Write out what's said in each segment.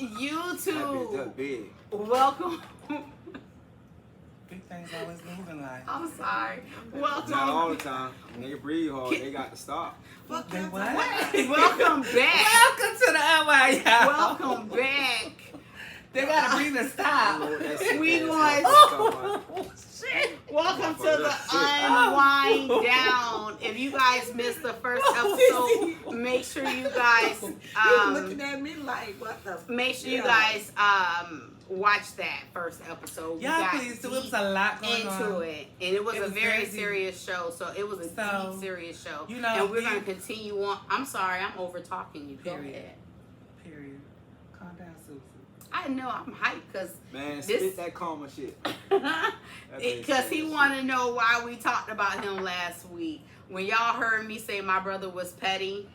YouTube. That big. Welcome. Big things always moving like. I'm sorry. Welcome. Not all the time. When they breathe hard, they got to stop. What? Welcome back. Welcome to the LY, y'all. Welcome back. They gotta breathe and stop. We going. Shit. Welcome to the Unwind Down. If you guys missed the first episode, make sure you guys looking at me like what the. Make sure you guys watch that first episode. Yeah, please. So it was a lot going on into it, and it was a very crazy. serious show. So it was a deep, serious show. You know, and we're gonna continue on. I'm sorry, I'm over talking you. Go Period. ahead. Period. Calm down, Susan. I know I'm hyped because Man, spit that karma shit. because he want to know why we talked about him last week. When y'all heard me say my brother was petty,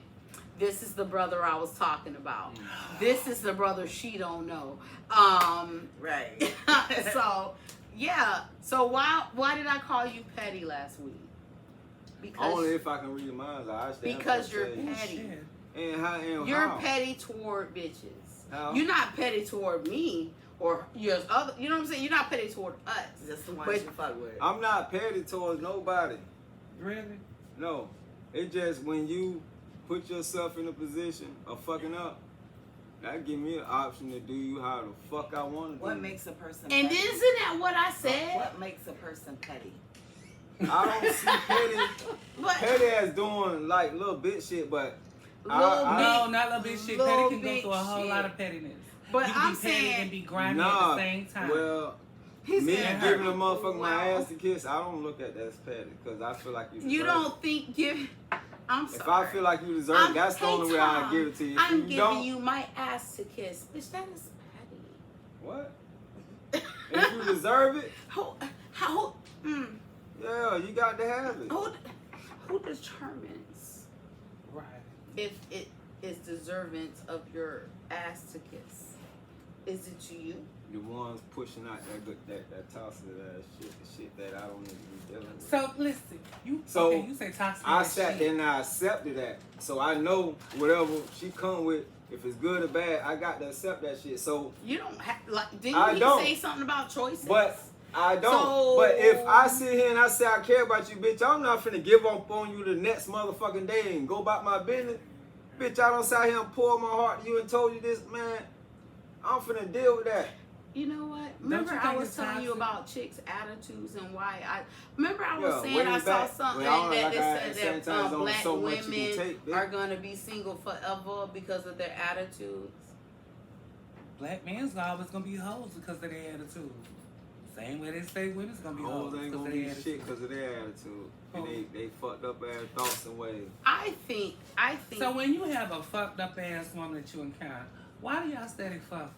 this is the brother I was talking about. This is the brother she don't know. Right. So yeah. So why did I call you petty last week? Only if I can read minds. Because you're petty. And how? You're petty toward bitches. How? You're not petty toward me or your other. You know what I'm saying? You're not petty toward us. Just the ones you fuck with. I'm not petty towards nobody. Really? No. It's just when you put yourself in a position of fucking up, that give me an option to do you how the fuck I want to do. What makes a person And petty? isn't that what I said? What makes a person petty? I don't see petty. But Petty as doing like little bitch shit, but Little No, not little bit shit. Little Petty can go big through a whole shit. lot of pettiness. But you can I'm be petty saying- and be grimy nah. at the same time. Well, he me said giving a her. motherfucker my Wow. ass to kiss, I don't look at that as petty because I feel like you. You deserve don't think give. I'm it. If sorry. I feel like you deserve it, that's the only way I give it to you. If I'm you giving don't, you my ass to kiss, bitch. That is petty. what? If you deserve it, How? yeah, you got to have it. Who determines Right. if it is deserving of your ass to kiss? Is it you? The ones pushing out that toxic ass shit, the shit that I don't need to be dealing with. So listen, you say toxic. I as sat shit. there and I accepted that. So I know whatever she come with, if it's good or bad, I got to accept that shit. So You don't have like. Didn't I we don't. say something about choices? But I don't. So- But if I sit here and I say I care about you, bitch, I'm not finna give up on you the next motherfucking day and go about my business. Bitch, I don't sit here and pour my heart to you and told you this, man. I'm finna deal with that. You know what? you Remember I think was it's telling you toxic? about chicks' attitudes and why I. Remember I was Yeah, saying way I saw back. something Well, I don't know, that like I said said, that sometimes only black so much you can women take, bitch. are gonna be single forever because of their attitudes. Black men's always gonna be hoes because of their attitude. Same way they say women's gonna be hoes Hoes ain't because of gonna their be attitude. shit because of their attitude. And they fucked up ass thoughts and ways. I think. So when you have a fucked up ass woman that you encounter, why do y'all steady fucking?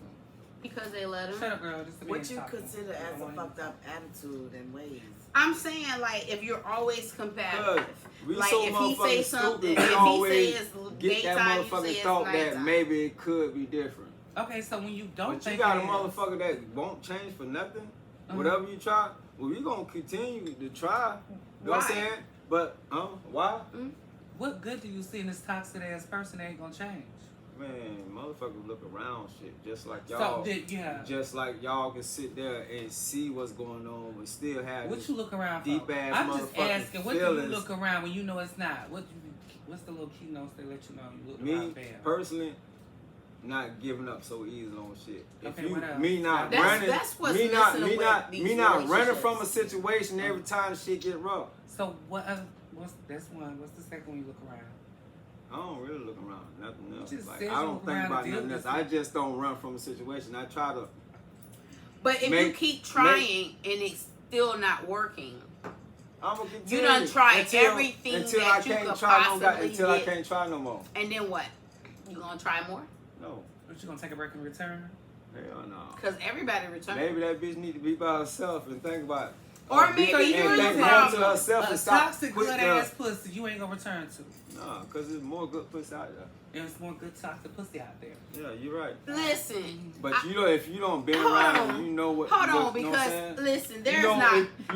because they let Shut them. up, girl. Just What you consider as a fucked up attitude and ways? I'm saying like if you're always compatible. We Like so if he say motherfucking something, stupid, if we he always says get that daytime, you say motherfucking it's thought that nighttime. maybe it could be different. Okay, so when you don't But you think got a it is- motherfucker that won't change for nothing. Whatever you try, well, we gonna continue to try. You know what I'm Why? saying? But why? what good do you see in this toxic ass person that ain't gonna change? Man, motherfuckers look around shit just like So y'all. yeah. Just like y'all can sit there and see what's going on, but still have What this you look around for? deep ass I'm just motherfucking asking, what do you feelings. look around when you know it's not? What's the little keynotes they let you know you look Me around bad? personally, not giving up so easy on shit. Okay, If you what else? me not That's- running, that's what's me not missing me with not these me not running relationships. from a situation every time shit get rough. So what's that's one? What's the second one you look around? I don't really look around nothing else. just Like said I you don't look think around about to deal nothing with else. I it. just don't run from a situation. I try to. But if you Make- keep trying and it's still not working, I'm gonna continue. you done tried until, everything until that I you can't could try possibly until I get. can't try no more. and then what? You gonna try more? No, What, you gonna take a break and return? hell no. Because everybody returns. Maybe that bitch need to be by herself and think about. Or a maybe bitch you're and the think problem. to herself A and stop. toxic quit good the- ass pussy you ain't gonna return to. Nah, cause there's more good pussy out there. There's more good toxic pussy out there. Yeah, you're right. Listen. But you know, if you don't been Hold around, on. you know what. Hold what, on, you know what I'm because saying? listen, there's you know, not,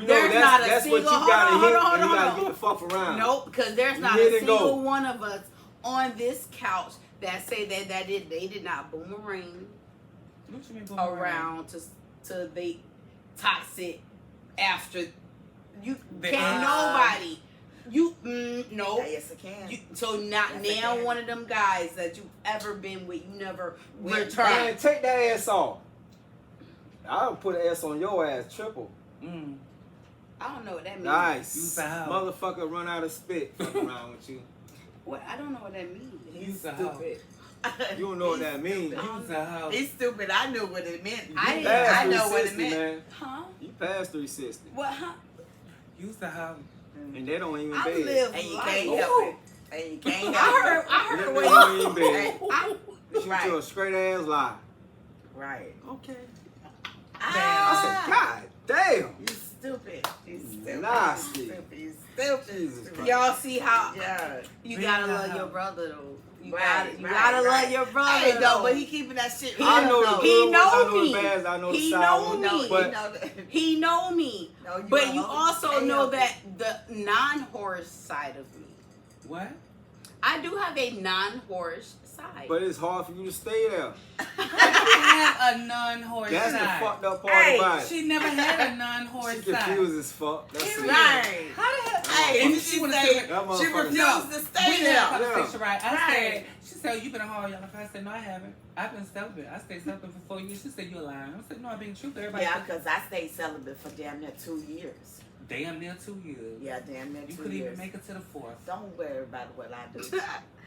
there's that's, not a that's single. what you gotta hold hit, on, and you hold gotta on. get the fuck around. Nope, because there's not hit a and go. single one of us on this couch that say that they did not boomerang, What you mean boomerang? around to they toxic after you The can't ex. nobody. You no. Yes, it can. So not Yes, I now can. one of them guys that you ever been with, you never Went return. Man, take that ass off. I'll put an ass on your ass triple. Mm. I don't know what that means. Nice. Use the hoe. Motherfucker run out of spit fucking around with you. What? I don't know what that means. He's Use the hoe. stupid. You don't know what that means. Use a hoe. He's stupid. I knew what it meant. I You didn't- passed I know what it 360, meant. man. Huh? You passed 360. What? Huh? Use the hoe. And they don't even I bed. live And you life. can't Ooh. help it. And you can't I help heard. it. I heard They what don't even you. bed. I, Shoot Right. you a straight ass lie. Right. Okay. Ah, I said, God damn. you stupid. You stupid. Nasty. You stupid. You stupid. Jesus Christ. y'all see how Yeah. you Man, gotta I love know. your brother though. You Right, gotta right. love your brother. Hey, though. no, but he keeping that shit. I know the He good ones, I know know me. the bads, I know the He sour know ones, me. but He know me. No, you But know. you also Hey, know yo. that the non-horse side of me. What? I do have a non-horse side. but it's hard for you to stay there. She had a non-horse That's the side. fucked up part Hey, about it. She never had a non-horse She side. confused as fuck. That's it. Period. Right. How the hell? Hey, And and she she wanna say say- That she motherfucker- refused to stay We had a there. conversation, right? I Right. said, she said, you been a whore your life. I said, no, I haven't. I've been celibate. I stayed celibate for 4 years. She said, you're lying. I said, no, I'm being true. Everybody Yeah, said, because I stayed celibate for damn near 2 years. damn near 2 years. Yeah, damn near 2 You years. couldn't even make it to the 4th. Don't worry about what I do.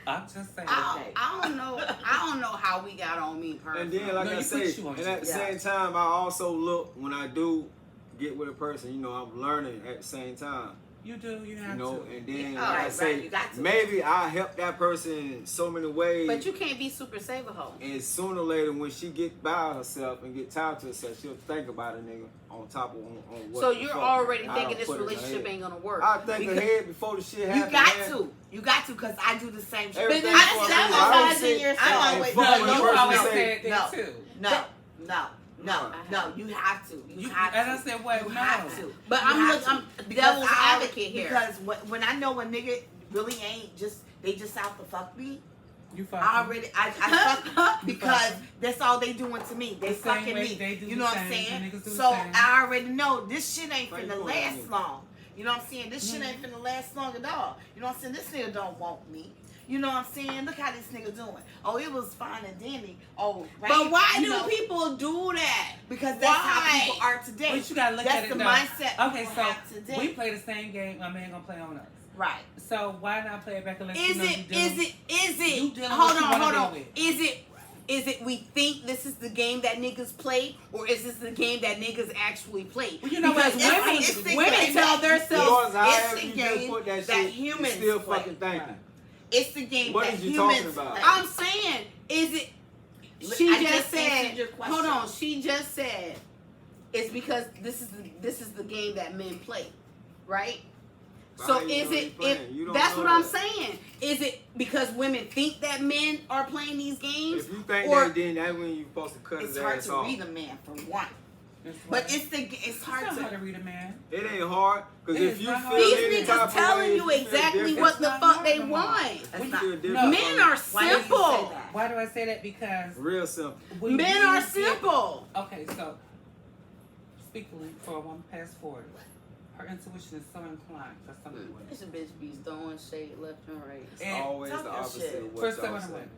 I'm just saying. I don't know. I don't know how we got on me personally. And then, like No, I you say, put you on and at the Yeah. same time, I also look when I do get with a person. You know, I'm learning at the same time. You do. You You have know, to. and then Yeah, like I right, say, right, you got to. maybe I help that person in so many ways. But you can't be super saver hoe. And sooner or later, when she get by herself and get tired to herself, she'll think about a nigga on top of on what. So the you're fuck already I thinking done this put in her relationship head. ain't gonna work. I think Because- ahead before the shit You happens. got man. to. You got to, because I do the same shit. Everything But for a that's reason. I don't sabotaging sit yourself. I and always- fuck No, with the you person always and say, said that too. No, you have to. You have to. And I said, what? You No. have to. But You have to. I'm Because devil's I- advocate here. Because when I know a nigga really ain't just, they just out to fuck me, You I fucking. already, I fuck because that's all they doing to me. They The same fucking way me. they do You the know what I'm same, saying? the niggas do the So same. I already know this shit ain't Right, finna you last know. long. You know what I'm saying? This shit ain't finna last long at all. You know what I'm saying? This nigga don't want me. You know what I'm saying? Look how this nigga doing. Oh, it was fine and dandy. Oh, right. But why You do know, people do that? Because that's how Why? people are today. But you gotta look That's at it the though. mindset Okay, people have so today. we play the same game. My man gonna play on us. Right. So why not play it back and let you Is know it? you Is it? you dealing Hold with on, what you hold wanna on. deal with. Is it? We think this is the game that niggas play, or is this the game that niggas actually play? Well, you know because what? Women the women game tell that- themselves However it's the you just game put that that shit, humans you still play. fucking thinking. It's the game What that is you humans talking about? play. I'm saying, is it? She I just just answered said. your question. Hold on. She just said it's because this is the game that men play, right? But So how you is know they it? playing? You If don't that's know what I'm that. saying. Is it because women think that men are playing these games? If you think Or- that, then that's when you supposed to cut It's his hard ass to off. read a man for one, That's but why. it's hard It's not to. hard to read a man. It ain't hard, because It if is you not feel hard. These any type niggas of telling way, you feel exactly different. what the It's fuck not they hard. want. You That's feel not- different No. from Men it. are Why do you say simple. that? Why do I say that? Because Real simple. when Men you are get- simple. Okay, so speaking for a woman past 40, her intuition is so inclined for some women. This bitch be throwing shade left and right. It's And always talk the your opposite shit. of what First y'all time say. women.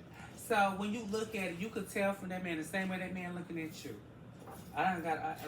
So when you look at it, you could tell from that man the same way that man looking at you. I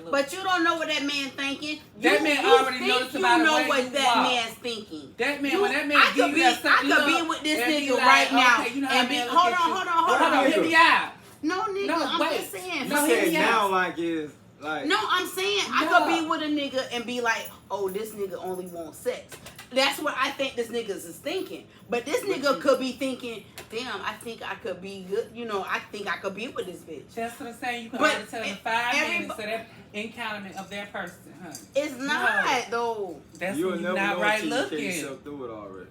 look. But you don't know what that man thinking. That you, man you already think knows you about the know way what you that walk. man's thinking. that man, You- when that man I give could you be, that certain I could be look, with this and nigga be like, right now okay, you know how and be. man look Hold at on, you. hold on, Hold hold on, on. hit me out. No, nigga, No, I'm wait. just saying. You No, hear said me now out. like it's like No, I'm saying I No. could be with a nigga and be like, oh, this nigga only wants sex. That's what I think this niggas is thinking. But this nigga could be thinking, damn, I think I could be good. You know, I think I could be with this bitch. That's what I'm saying. You can But already tell in 5 everybo- minutes of that encounter of that person, honey. It's not though. That's you'll when never you're not know right until you take looking. yourself through it already.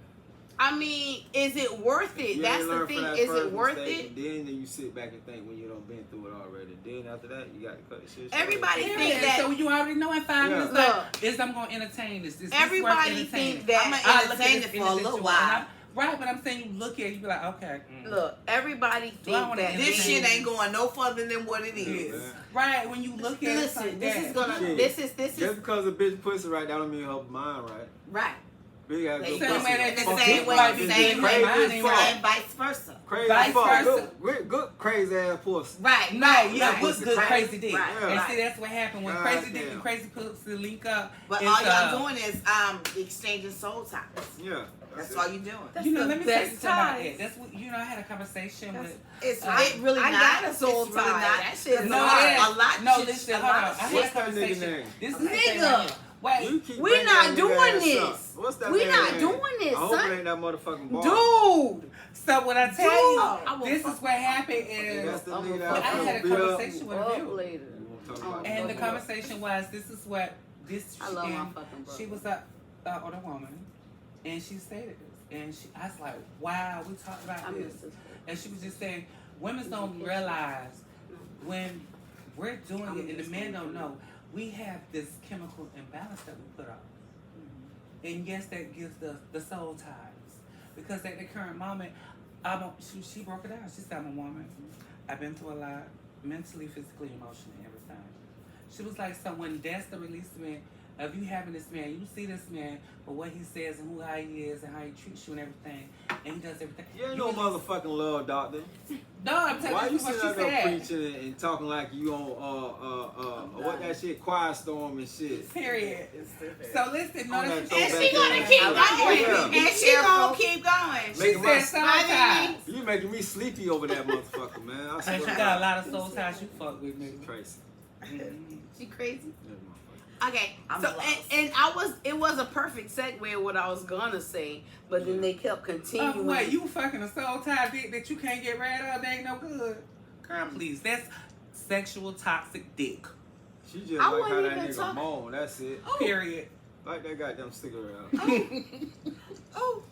I mean, is it worth it? You That's ain't the learn thing. from that Is first it worth mistake, it? And then you sit back and think when you done been through it already. Then after that, you got to cut the shit short. Everybody Period. think that- So you already know in 5 Yeah. minutes, Look. like, is I'm going to entertain this. Is this Everybody worth think entertaining? that- I'ma I look at entertain this it for a little individual while. and Right, but I'm saying you look at it, you be like, okay. Look, everybody Do I think wanna that end This it? shit ain't going no further than what it is. Yeah. Right, when you look at it, it's Listen, like this that. is gonna. Shit. This Just is because a bitch pussy right, that don't mean her mind right. right. Big ass Same good pussy. way that The Fuck same it. way, Like, same crazy way, as as fuck. fuck. and vice versa. Crazy Vice as fuck. versa. Good crazy ass pussy. Right, No, yeah, right. what's good Right, crazy dick. right, Yeah. And right. see, that's what happened when God crazy dick damn. and crazy pussy link up. But it's, all y'all doing is exchanging soul ties. Yeah. That's it. all you doing. That's You know, the let me tell you best something about ties. that. That's what I had a conversation with. It's I really got not. a soul It's really tie. not. That shit is No, hard. it is. A lot. No, shit- listen, a hold lot on. of I had What's a that nigga conversation. name? This is Nigga. Wait, You keep We bringing not that nigga doing ass this. up. What's that We nigga not name? doing this, I hope son. it ain't that motherfucking bar. Dude. so what I tell Dude, I you, will this fuck- is what happened That's is, the I'm nigga gonna that I fuck had a fucking beat up. conversation with a Up view. later. We won't talk about And the that. conversation was, this is what this. I love my and fucking brother. she was a older woman, and she stated this, and I was like, wow, we talked about I this, miss this. and she was just saying, women don't realize when we're doing it, and the men don't know, we have this chemical imbalance that we put on. And yes, that gives the soul ties. Because at the current moment, she broke it down. She said, I'm a woman. I've been through a lot, mentally, physically, emotionally, everything. She was like, so when that's the releasement of you having this man, you see this man for what he says and how he is and how he treats you and everything, and he does everything. You ain't no motherfucking love doctor. No, I'm telling Why you you what sitting she out there said. preaching and talking like you on what that shit, Quiet Storm and shit? Period. It's stupid. So listen, no, On that And throwback she gonna ass keep shit. going. Yeah. And she gonna keep going. she Making my- said soul ties. You making me sleepy over that motherfucker, man. I swear And she to got a God. lot of soul ties you fuck with, nigga. Tracy. She crazy. That motherfucker. Okay, I'm so lost. and it was a perfect segue of what I was gonna say, but then they kept continuing. Oh, wait, you fucking a soul tie dick that you can't get rid of? They ain't no good. Girl, please. That's sexual toxic dick. She just I like how wasn't that even nigga talking- moan. That's it. Period. Like that goddamn cigarette out. Oh,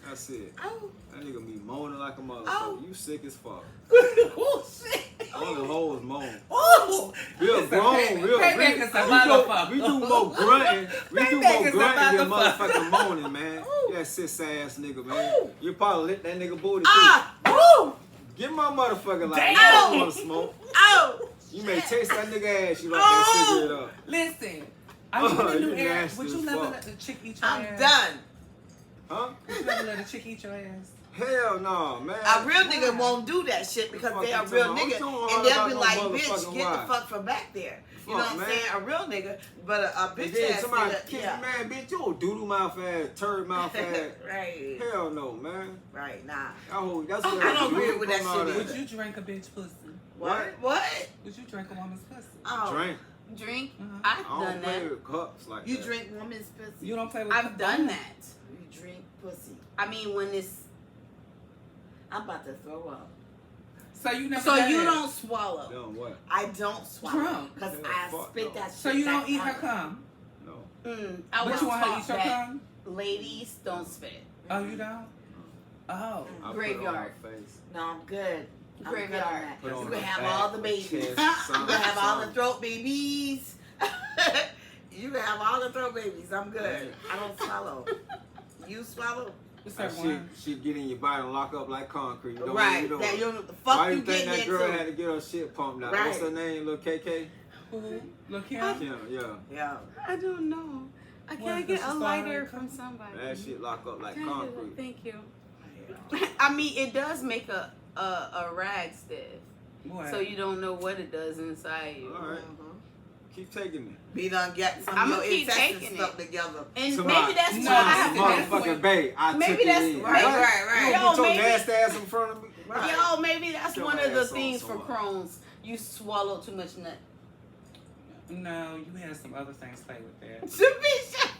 That's it. oh, That nigga be moaning like a motherfucker. Oh. You sick as fuck. Oh, shit. Only hoes moan. Oh, Real Listen, grown, real payback is a motherfucker. we do more grunting. We do Payback more is a grunting than motherfucker. motherfucking moaning, man. Ooh. Yeah, sis ass nigga, man. Ooh. You probably lit that nigga booty too. ah, woo, Get my motherfucker like Damn. you don't wanna smoke. oh. You may taste that nigga ass. You like that cigarette up. Listen. Are you in the new You era? nasty Would you as never fuck. let the chick eat your I'm ass? done. Huh? Would you never let a chick eat your ass? Hell no, man. A real nigga won't do that shit because Fuck they a you real talking nigga, about? I'm and talking they'll be about like, no "Bitch, motherfucking get the wife. fuck from back there." You know Fuck, what I'm man. saying? A real nigga, but a And bitch then ass somebody nigga, kiss yeah. man, bitch, you old doodle mouth ass, turd mouth ass. Right, Hell no, man. right, nah. That's I where don't agree doodle with that come out shit at. Would you drink a bitch pussy? What? What? Would you drink a woman's pussy? Oh, Drink. Drink. Uh-huh. I've I done don't play that. with cups like you that. drink woman's pussy. You don't play with I've done that. You drink pussy. I mean, when it's I'm about to throw up. So you never so done you that? don't swallow. Done what? I don't swallow Drunk. because Yeah, I fuck spit no. that shit. So you don't back eat her out. cum? No. I But was you want her to taught eat your that cum? ladies don't spit. Oh, you don't? Oh. I put it on Graveyard. my face. No, I'm good. I'm good on Graveyard. that. Put it You on can my have back, all the my babies. chest, You can have all the something. throat babies. You can have all the throat babies. I'm good. I don't swallow. You swallow? What's That that shit, one? shit get in your body and lock up like concrete. You don't Right. even know That it. you know what the fuck Why you you think getting that girl into? had to get her shit pumped out? Right. What's her name? Little KK? Who? Look here. Kim, yeah. Yeah. I don't know. I What, can't does get she a start lighter already from coming? somebody. That shit lock up like Can I get it? concrete. Thank you. I mean, it does make a rag stiff, What? so you don't know what it does inside you. All right. Keep taking me. Be done get some I'ma of your keep intestines taking stuck it. together. And To maybe my- that's No, why I have to. that's Motherfucking when- bae, I Maybe took that's- it in. right, What? right, right. You Yo, don't put your maybe- nasty ass in front of me. Right. Yo, maybe that's Get one my of the ass on things for somewhere. Crohn's. You swallow too much nut. No, you had some other things play with that. Submission.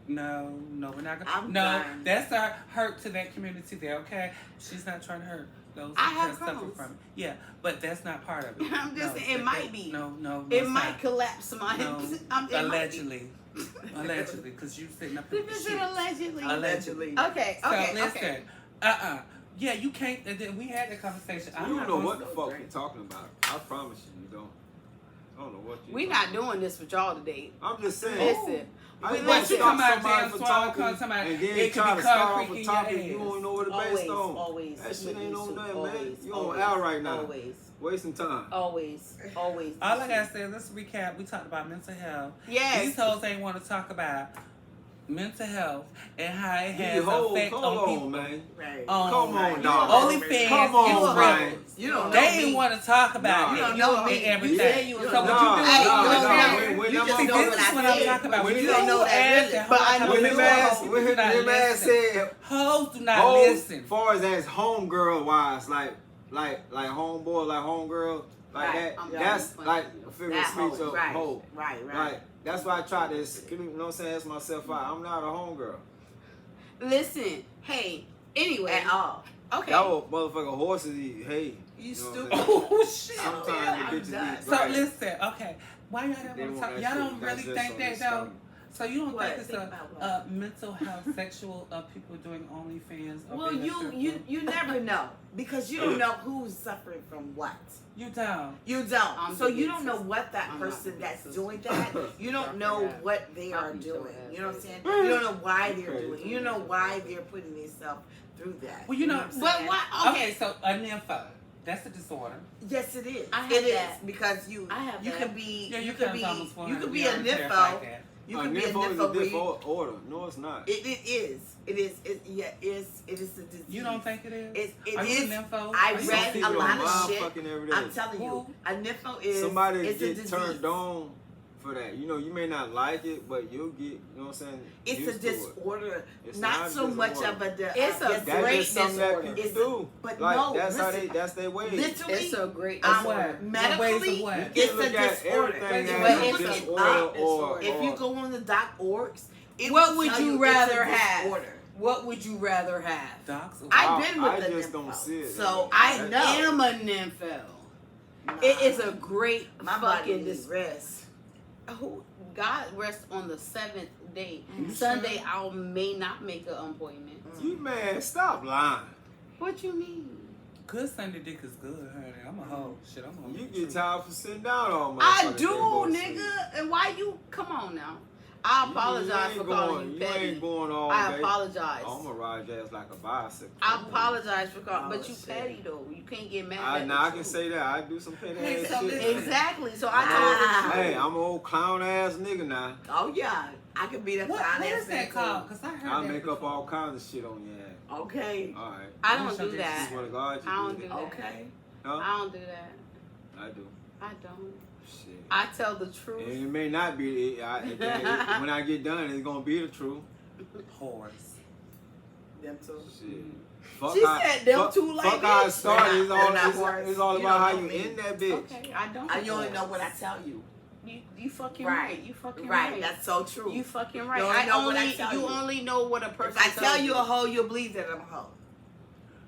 No, we're not gonna. I'm no, done. that's our hurt to that community there. Okay, she's not trying to hurt those I have that suffer Crohn's. from it. Yeah, but that's not part of it. I'm just No, saying, it that- might be. No, It it's might not. collapse my. No, it might be. allegedly, because you sitting up in the This is shit. allegedly. Allegedly. Okay. So Okay. listen, Okay. Yeah, you can't. And then we had the conversation. I'm You not don't know gonna what the stop fuck drinking. you're talking about. I promise you, you don't. I don't know what you. We not doing this with y'all today. I'm just saying. Listen. I ain't When want to you stop come out somebody damn for swallow, talking come somebody, and then it try could to be start off concrete a in topic your you ass. don't know what it's based on. Always. That shit ain't on that, man. Always, You on always, L right now. Always. Wasting time. Always. Always. All I gotta say, let's recap. We talked about mental health. Yes. These hoes ain't want to talk about mental health and how it has Hold effect on, on people. man. Right. Come on, Right. dog. OnlyFans Come on, is man. real. You don't know They me. ain't want to talk about Nah. it. You don't know me. And everything. You said you was so what Nah, you do? Hey, nah, you nah. know, When you that just See, know motherfucker- this what is what I I'm said. talking about. When When you you don't know know that ass really. and But I hoes know When you them a ass, hoe. when do not them ass listen. said, Hoes do not hoes, listen. far as homegirl wise, like homeboy, like homegirl, like Right. that. I'm That's done. like a figure of That speech hoe. of Right. hoe. Right. Like that's why I try to, you know what I'm saying, ask myself out. I'm not a homegirl. Listen. Hey. Anyway. At all. Okay. Y'all motherfucking horses eat hay. You know what stupid. I'm saying? Oh shit. Sometimes I'm the bitches done. eat So right. listen, okay. Why y'all They don't want want to talk? that Y'all shit don't really digest think on that their though. stomach. So you don't What? think it's Think a about what? mental health, sexual people doing OnlyFans? or Well, being a you stripper? never know because you don't know who's suffering from what. You don't. You don't. I'm So the you big don't know sister. what that I'm not person the that's big doing sister. that. You don't know forgot. what they I'll are beat your doing. ass You know what I'm later. saying? You don't know why they're Crazy. doing it. You don't know why they're putting themselves through that. Well, you know, what I'm But saying? why? Okay, so a nympho. That's a disorder. Yes, it is. I have It is that. because you I have you that. could be Yeah, you could be almost you could be a 400 yards nympho. like that. You A could be a nympho is nympho. a where you- different order. No, it's not. It is. It is. It is a disease. You don't think it is? It Are you is. a nympho? I Are you read People a lot don't of mind shit. fucking every day. I'm telling you, Who? a nympho is Somebody it's a get disease. turned on for that. You know, you may not like it, but you'll get, you know what I'm saying? It's a used to it. disorder. It's Not not so much disorder. of a. It's a yes, That's great just something that disorder. people It's- do. but like no, that's how listen. that's their way. Literally, It's a great Of disorder. what? medically, What ways of what? You it's can look a at disorder. everything But as a it's a disorder or If you go on the .orgs, it What will would tell you it's rather a have? disorder. What would you rather have? Docs? I've been with I the just nympho, don't see it. so that I way. know. am a nympho. Nah. It is a great My body fucking needs rest. Who God rests on the seventh day. You Sunday sure? I may not make an appointment. You man, stop lying. What you mean? Good Sunday dick is good, honey. I'm a hoe. Shit, I'm gonna You be get true. tired for sitting down all I motherfucking do, day, go to sleep. nigga. And why you? Come on now. I apologize for calling you You petty. ain't going all I day. apologize. I'm gonna ride your ass like a bicycle. I apologize for calling, Oh, but you shit. petty though. You can't get mad. at Now I the can truth. say that. I do some petty Hey, ass so shit. listen. Exactly. So I'm I told old- you. Hey, I'm an old clown ass nigga now. Oh yeah, I could be that What fine is ass that nigga. called? Because I heard I that make up before. all kinds of shit on your ass. Okay. All right. I don't Wish I do did that. Swear to God, you I don't do do that. that. Okay. Huh? I don't do that. I do. I don't. Shit. I tell the truth. And it may not be. When I get done, it's gonna be the truth. Whores. Them two. Shit. Fuck She said them fuck, two like fuck how it bitch. started. It's all, They're not it's, worse. it's all You about don't how know you me. end that bitch. Okay, I don't. You only know what I tell you. You fucking Right. right. You fucking Right. right. That's so true. You fucking right. You only I know what I only tell you you. only know what a person. If I tell tells you a hoe, you'll believe that I'm a hoe.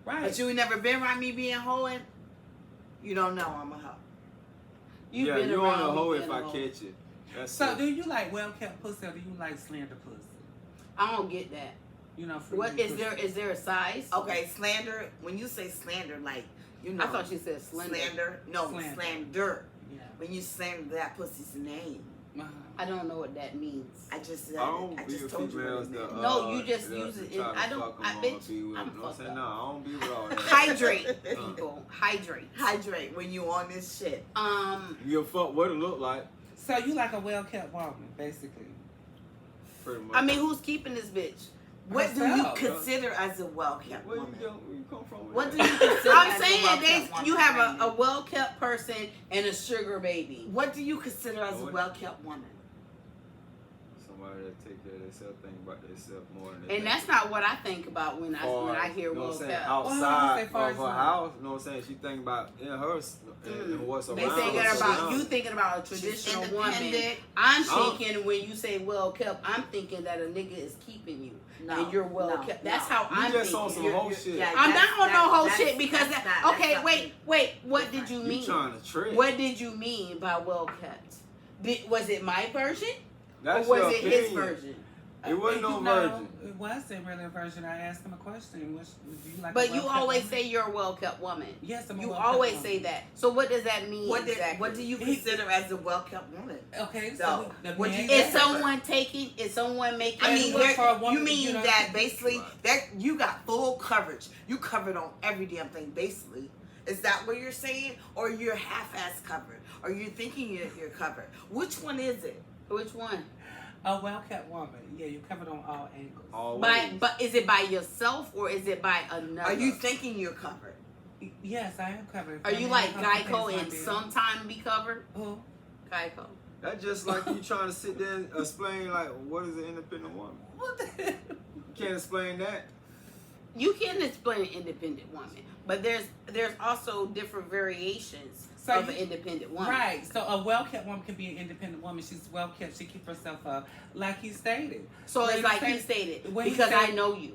Right. But you ain't never been around me being hoeing. You don't know I'm a hoe. You've Yeah, been you around on a hoe me if being I a hoe. catch it. That's So it. do you like well kept pussy or do you like slender pussy? I don't get that. You know, free What is pussy. there? Is there a size? Okay, slander. When you say slander, like you know, I thought you said slender. slander. No, Slander. slander. Yeah. When you slander that pussy's name, Uh-huh. I don't know what that means. I just said I don't it. I be just with told you what females it that, meant. No, you just that use it try in- to I don't- fuck 'em I or bitch, be with I'm them. No, I'm fucked saying, up. no, I don't be with all that. Hydrate, people. Hydrate. Hydrate when you on this shit. You give a fuck what it look like, So you like a well kept woman, basically. pretty much. I mean, who's keeping this bitch? What do you Myself. consider as a well-kept where woman? where you come from? with What that? do you consider I'm as a saying well-kept woman? you have Brandon? a well kept person and a sugar baby. What do you consider as a What? well-kept woman? Somebody that take care of themselves, think about themselves more than they And think. that's not what I think about when I hear you know well what I'm saying, kept. Well, how outside do you say far of her as house, you know what I'm saying, she think about in her and what's They around thinking her. about you thinking about a traditional woman. independent. I'm Oh. thinking when you say well kept, I'm thinking that a nigga is keeping you No, and you're well no, kept. no. That's how You I'm just on thinking. some whole shit. yeah, I'm that's- not on no whole that's- shit because that's that. not- Okay, that's wait. What did you You mean? trying to trick. What did you mean by well kept? Was it my version That's or was your it his opinion. version? It wasn't no virgin. It wasn't really a virgin. I asked him a question. Do you like? But you always say you're a well-kept woman. Yes, I'm a You well-kept always woman. say that. So what does that mean exactly? What do you consider as a well-kept woman? Okay, So, the what do man- you- Is someone taking? Is someone making? I mean, for a woman, you mean you know, that basically that you got full coverage. You covered on every damn thing, basically. Is that what you're saying, or you're half-ass covered, or you're thinking you're covered? Which one is it? Which one? A well-kept woman. Yeah, you covered on all angles. Always. But is it by yourself or is it by another? Are you thinking you're covered? Yes, I am covered. Are you like Geico and sometime be covered? Who? Geico. That's just like you trying to sit there and explain like what is an independent woman. What the hell? You can't explain that. You can explain an independent woman, but there's also different variations So of an independent woman. Right. So a well-kept woman can be an independent woman. She's well-kept. She keeps herself up, like he stated. So When it's he like said- he stated, when he because said- I know you.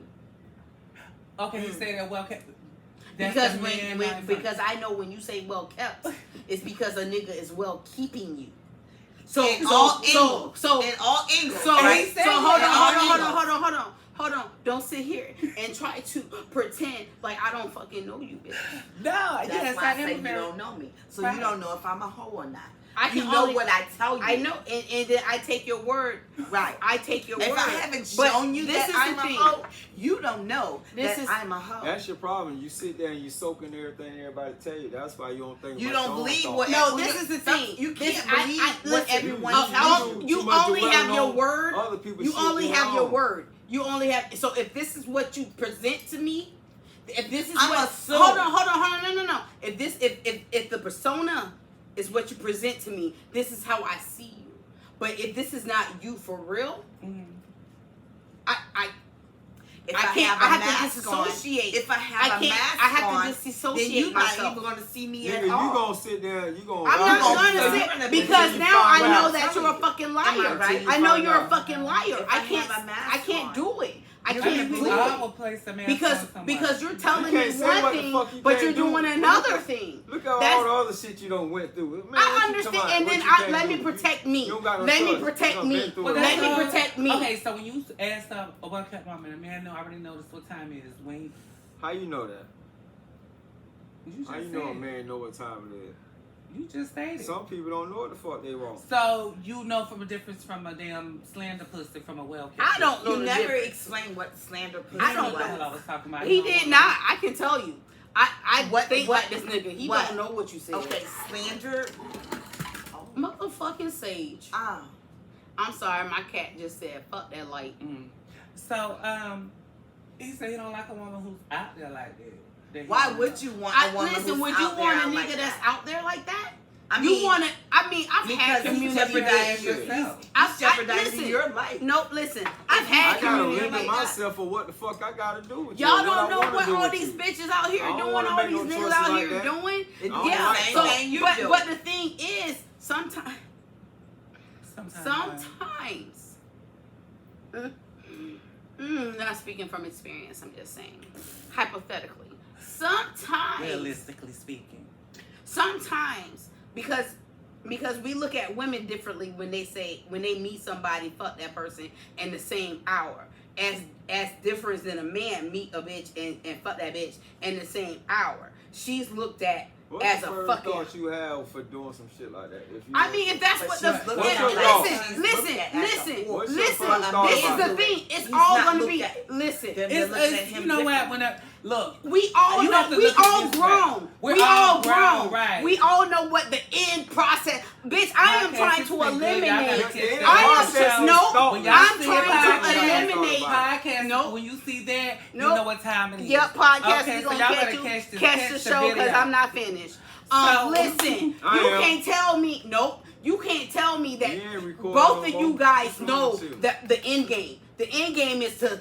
Okay, he stated a well-kept. That's Because the man, when not because I know when you say well kept, it's because a nigga is well keeping you. So In all so angles. so In all angles. so right? said so it. hold on. Don't sit here and try to pretend like I don't fucking know you, bitch. No, That's yes, why I I say am you very. don't know me, so Right. you don't know if I'm a hoe or not. I You can know only- what I tell you. I know, and then I take your word. Right. I take your If word. I haven't But shown you this that is I'm the a thing. hoe, you don't know This that is- I'm a hoe. That's your problem. You sit there and you soaking everything everybody tell you. That's why you don't think. You about don't your own believe thoughts. what. No, when this you- is the some- thing. You This- can't believe what listen, everyone you- tells you- you. you too much only dwelling have your on word. other people's You shit only going have your on. word. You only have. So if this is what you present to me, if this is I'm what, assuming. hold on, no. If the persona is what you present to me, this is how I see you. But if this is not you for real, Mhm. If I can't. I have to disassociate. If I have I a can't. mask I have on, to then disassociate you're not myself. even going to see me Nigga, at you all. gonna sit there, you gonna. I'm ride not this going thing to you're gonna sit be because until you now I find know out. that you're a fucking Am I liar. right? I know Find you're a out. fucking liar. If I I have can't. a mask I can't on. do it. I You're can't gonna do believe it. I will place a mask Because on someone. because you're telling You me can't say one what the thing, fuck you but can't you're do. doing Look another at- thing. Look at That's- all the other shit you done went through. Man, what I you understand, talking and about? then What you let can't me do? protect me. You don't got no Let me choice. protect You done me. been through Well, it. Let that's me all- protect me. Okay, so when you ask a well-kept woman, a man already knows what time it is. When How you know that? you just How you said, know a man know what time it is? You just stated. Some people don't know what the fuck they want. So you know from a difference from a damn slander pussy from a well-kept. I don't know You the never difference. explained what slander pussy I don't know what the hell I was. was talking about. He You know did what? not. I can tell you. I What- think what- like this nigga. He what? don't know what you said. Okay, slander. Oh. Motherfucking Sage. Ah. I'm sorry, my cat just said, fuck that light. Mm. So he said he don't like a woman who's out there like that. Why would you want a woman Listen, who's would you out want a there nigga like that's that? out there like that? I You mean, want to, I've had because he's community jeopardizing shit. yourself. He's jeopardizing listen. your life. Nope, listen. I've had I gotta community limit like that. myself for what the fuck I gotta do with you. Y'all what don't I know wanna what do all with these you. bitches out here I don't doing, wanna all make these no niggas choices out like here that. doing. It's I don't Yeah, like so, that. thing you but, do. but the thing is, sometimes, Sometimes. not speaking from experience, I'm just saying, hypothetically, sometimes, Realistically speaking. sometimes, because we look at women differently when they meet somebody, fuck that person in the same hour, as different than a man meet a bitch and fuck that bitch in the same hour. She's looked at What's as the a first fucking. thought you have for doing some shit like that? If you I mean, if that's But what she's the looked What's at your it thought? like she's looked at as a whore. What's your listen. first thought This is about the it? thing. It's He's all not gonna looked be. at- Listen. They're looking at It's him you know what? differently. Look, We all You know. have to We look at all it this grown. way. We're We all all grown, grown. right. We all know what the end process. Bitch, I am Podcast trying has to been good. Y'all gotta eliminate. catch that. I am Process just is no. thought. When y'all I'm see a trying to podcast- eliminate. podcast. Nope. When you see that, you Nope. know what time it is. Yep, podcast. Okay, We so gonna y'all catch better you. catch this. Catch the show because video. I'm not finished. So- Listen, I you am. can't tell me. Nope. You can't tell me that You ain't recording both no of you more. guys What's wrong know with you? that the end game. The end game is to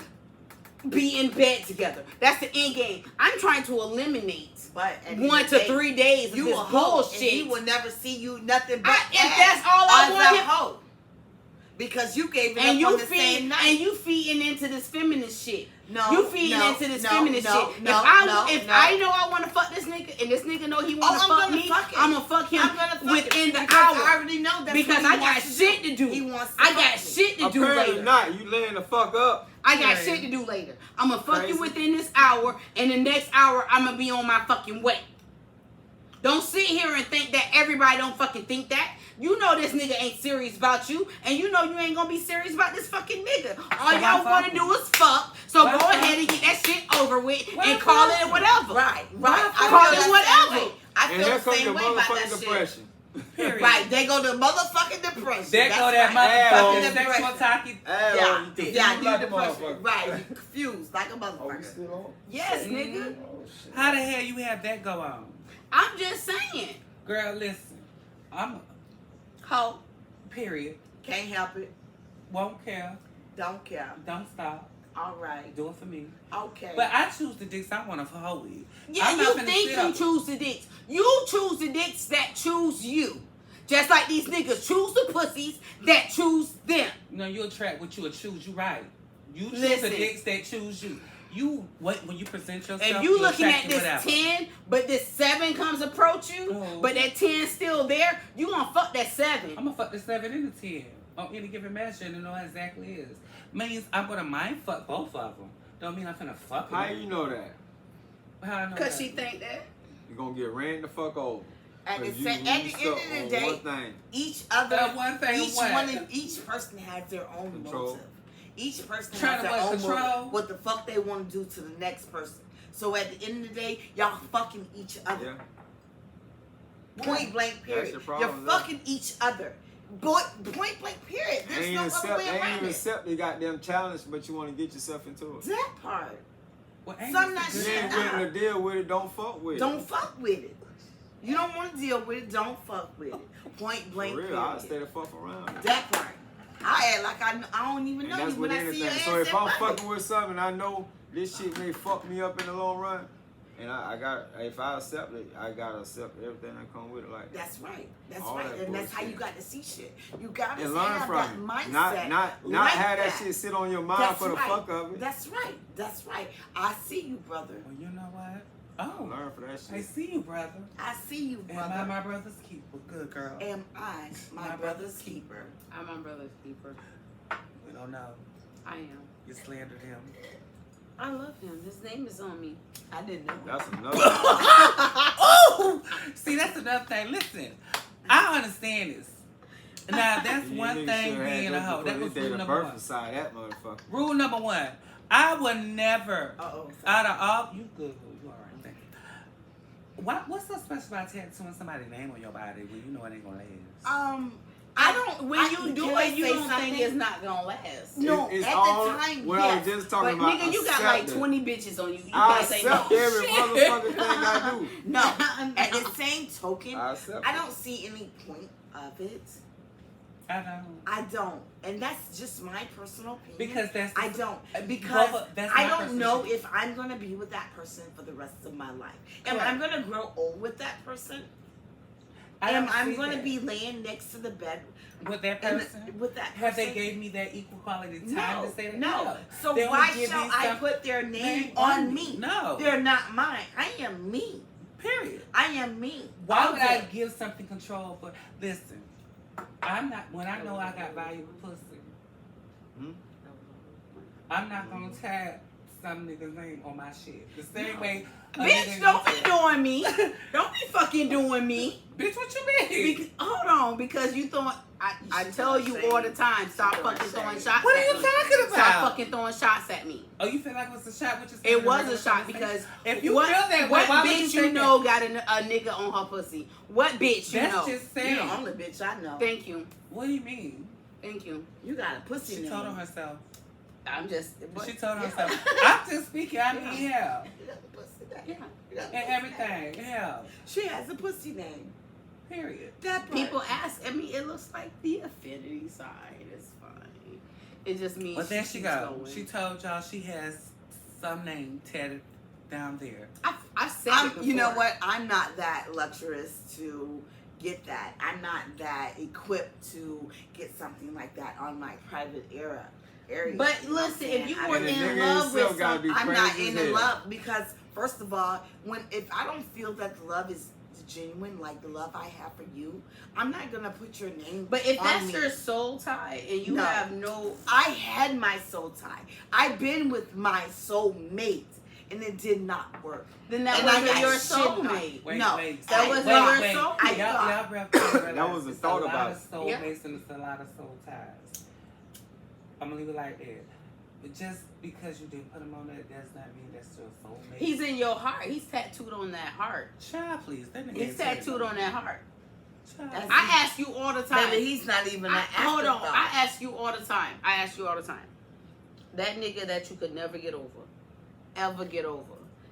be in bed together. That's the end game. I'm trying to eliminate But at the 1 end to of the day, 3 days of you this a hoe, and he bullshit. will never see you nothing but If ass that's all I as want a him- hoe. Because you gave it And up you on the same night. feeding into this feminist shit. No, You feeding no, into this no, feminist no, shit. no, if no. I know I want to fuck this nigga and this nigga know he want to fuck me, I'm gonna fuck him within the hour. I already know that's because what I he got wants to shit do. to do. He wants to I got fuck me. shit to do Apparently later. not. You laying the fuck up. I got Right. shit to do later. I'm gonna fuck you Crazy. within this hour, and the next hour I'm gonna be on my fucking way. Don't sit here and think that everybody don't fucking think that. You know this nigga ain't serious about you, and you know you ain't gonna be serious about this fucking nigga. All So y'all why wanna fuck do him? is fuck. So Why go fuck ahead and him? get that shit over with Why and call fuck it him? whatever. Right. Call I it feel the whatever. same way. I And feel here the comes same your way about that motherfucking shit. depression. Period. Right, they go to motherfucking depression. There That's go that right. motherfucking Asshole. sexual talkie. Asshole, you Yeah, confused you like a depression. motherfucker. Right, you confused like a Oh, we motherfucker. still on? Yes, nigga. Oh, shit. How the hell you have that go on? I'm just saying. Girl, listen. I'm Ho. period. Can't help it. Won't care. Don't care. Don't stop. All right. Do it for me. Okay. But I choose the dicks I want to hoe with. Yeah, I'm not you finna think sit you up- choose the dicks. You choose the dicks that choose you. Just like these niggas choose the pussies that choose them. No, you attract what you choose. You right. You choose Listen. the dicks that choose you. You when you present yourself. If you looking at attracting this whatever. 10, but this 7 comes approach you, Oh. but that 10 still there, you gonna fuck that 7. I'm gonna fuck the 7 and the 10 on any given measure and know how exactly it is. Means I'm gonna mind fuck both of them. Don't mean I'm finna fuck them. How you know that? How I know Cause that? she think that. You're gonna get ran the fuck over. at the 'Cause you end of stuck the on day, one thing. each other, That one thing each what? each person has their own Control. motive. Each person Trying has to their what, own control? motive. What the fuck they want to do to the next person. So at the end of the day, y'all fucking each other. Yeah. Point blank period. your problem, You're though. fucking each other. Point blank period. There's no other way around it. accept the goddamn challenge, but you want to get yourself into it. That part. Well, ain't Some this not the You good shit. ain't thing? willing to deal with it, don't fuck with it. Don't fuck with it. You don't want to deal with it, don't fuck with it. Point For blank real, I'll period. stay the fuck around. That part. I act like I don't even And know that's you with when I see your anything. ass So if in I'm public. fucking with something, I know this shit may fuck me up in the long run. And if I accept it, I gotta accept everything that come with it. Like That's right. That's All right. that And that's how you bullshit. got to see shit. You got to and learn have from that it. mindset. Not like have that shit sit on your mind That's for the right. fuck of it. That's right. That's right. I see you, brother. Well, you know what? Oh, Learn for that I shit. see you, brother. I see you, Am I brother. my brother's keeper? Good girl. Am I my brother's keeper? I'm my brother's keeper. We don't know. I am. You slandered him. I love him. His name is on me. I didn't know. That's another. Oh, see, that's another thing. Listen, I understand this. Now, that's You one niggas thing should've had being a that hoe. before That they was did rule the number birth one. inside that motherfucker. Rule number one. I would never, Uh-oh. out of all, you good, you all right, thank you. What's so special about tattooing somebody's name on your body when you know it ain't gonna last? I don't. When you do can I it, you say don't think something? it's not gonna last. No, It's at all the time, what I yes. was just talking But about. nigga, you got like accepting. 20 bitches on you. You I can't say no. accept every shit. motherfucking thing I do. No. At the same token, I accept I it. don't see any point of it. I don't. I don't. And that's just my personal opinion. Because that's I don't. Because that's I my don't personal know opinion. if I'm going to be with that person for the rest of my life. Am Correct. I'm going to grow old with that person? I Am don't I'm see going to that. be laying next to the bed with that and person. with that person? Have they gave me that equal quality time No, to say that? no. So They why would give shall me I some- put their name Name on me? No. They're not mine. I am me. Period. I am me. Why would I Okay. give something control for? Listen, I'm not. When I know I got valuable pussy, Hmm? I'm not gonna tag some nigga's name on my shit. The same way. a Bitch, nigga don't be gonna doing me. Don't be fucking doing me. tag- Bitch, what you mean? Hold on, because you throwing. I She's tell you throwing all the shade. time. Stop She's throwing fucking throwing shade. shots. What are at you me. talking about? Stop fucking throwing shots at me. Oh, you feel like it was a shot? What you said It in the was a regular shot conversation? because if you what, feel that way, what why would bitch you you say know that? got a nigga on her pussy? What bitch you That's know? just You're saying. the only bitch I know. Thank you, What do you mean? thank you. You got a pussy She name. told on herself. I'm just. She told Yeah. herself. I'm just speaking. I mean, hell, You got a pussy name. Yeah. You got a and pussy everything, name. hell. She has a pussy name. Period. That part. People ask. I mean, it looks like the affinity side. It's fine. It just means. But there she keeps go. going. She told y'all she has some name tatted down there. I've said it before. You know what? I'm not that luxurious to get that. I'm not that equipped to get something like that on my private era. Period. But You know what I'm listen, saying? if you I were And the don't- in nigga love with himself gotta be somebody, I'm not crazy in as hell. love because first of all, if I don't feel that the love is genuine, like the love I have for you, I'm not gonna put your name. but if on that's me. your soul tie and you No. have no, I had my soul tie. I've been with my soulmate, and it did not work. then that And I wasn't got your shit on. soulmate. Wait, No, wait. that wait, wasn't wait, your wait. soulmate. Y'all realize That was a it's thought a lot about of it. soulmates and it's a lot of soul ties. I'm gonna leave it like that. But just because you didn't put him on that does not mean that's your soulmate. He's in your heart. He's tattooed on that heart. Child, please. That nigga He's ain't tattooed saying on that heart. Child. That's- I ask you all the time. Baby, he's not even an Hold on. afterthought. I ask you all the time. That nigga that you could never get over, ever get over.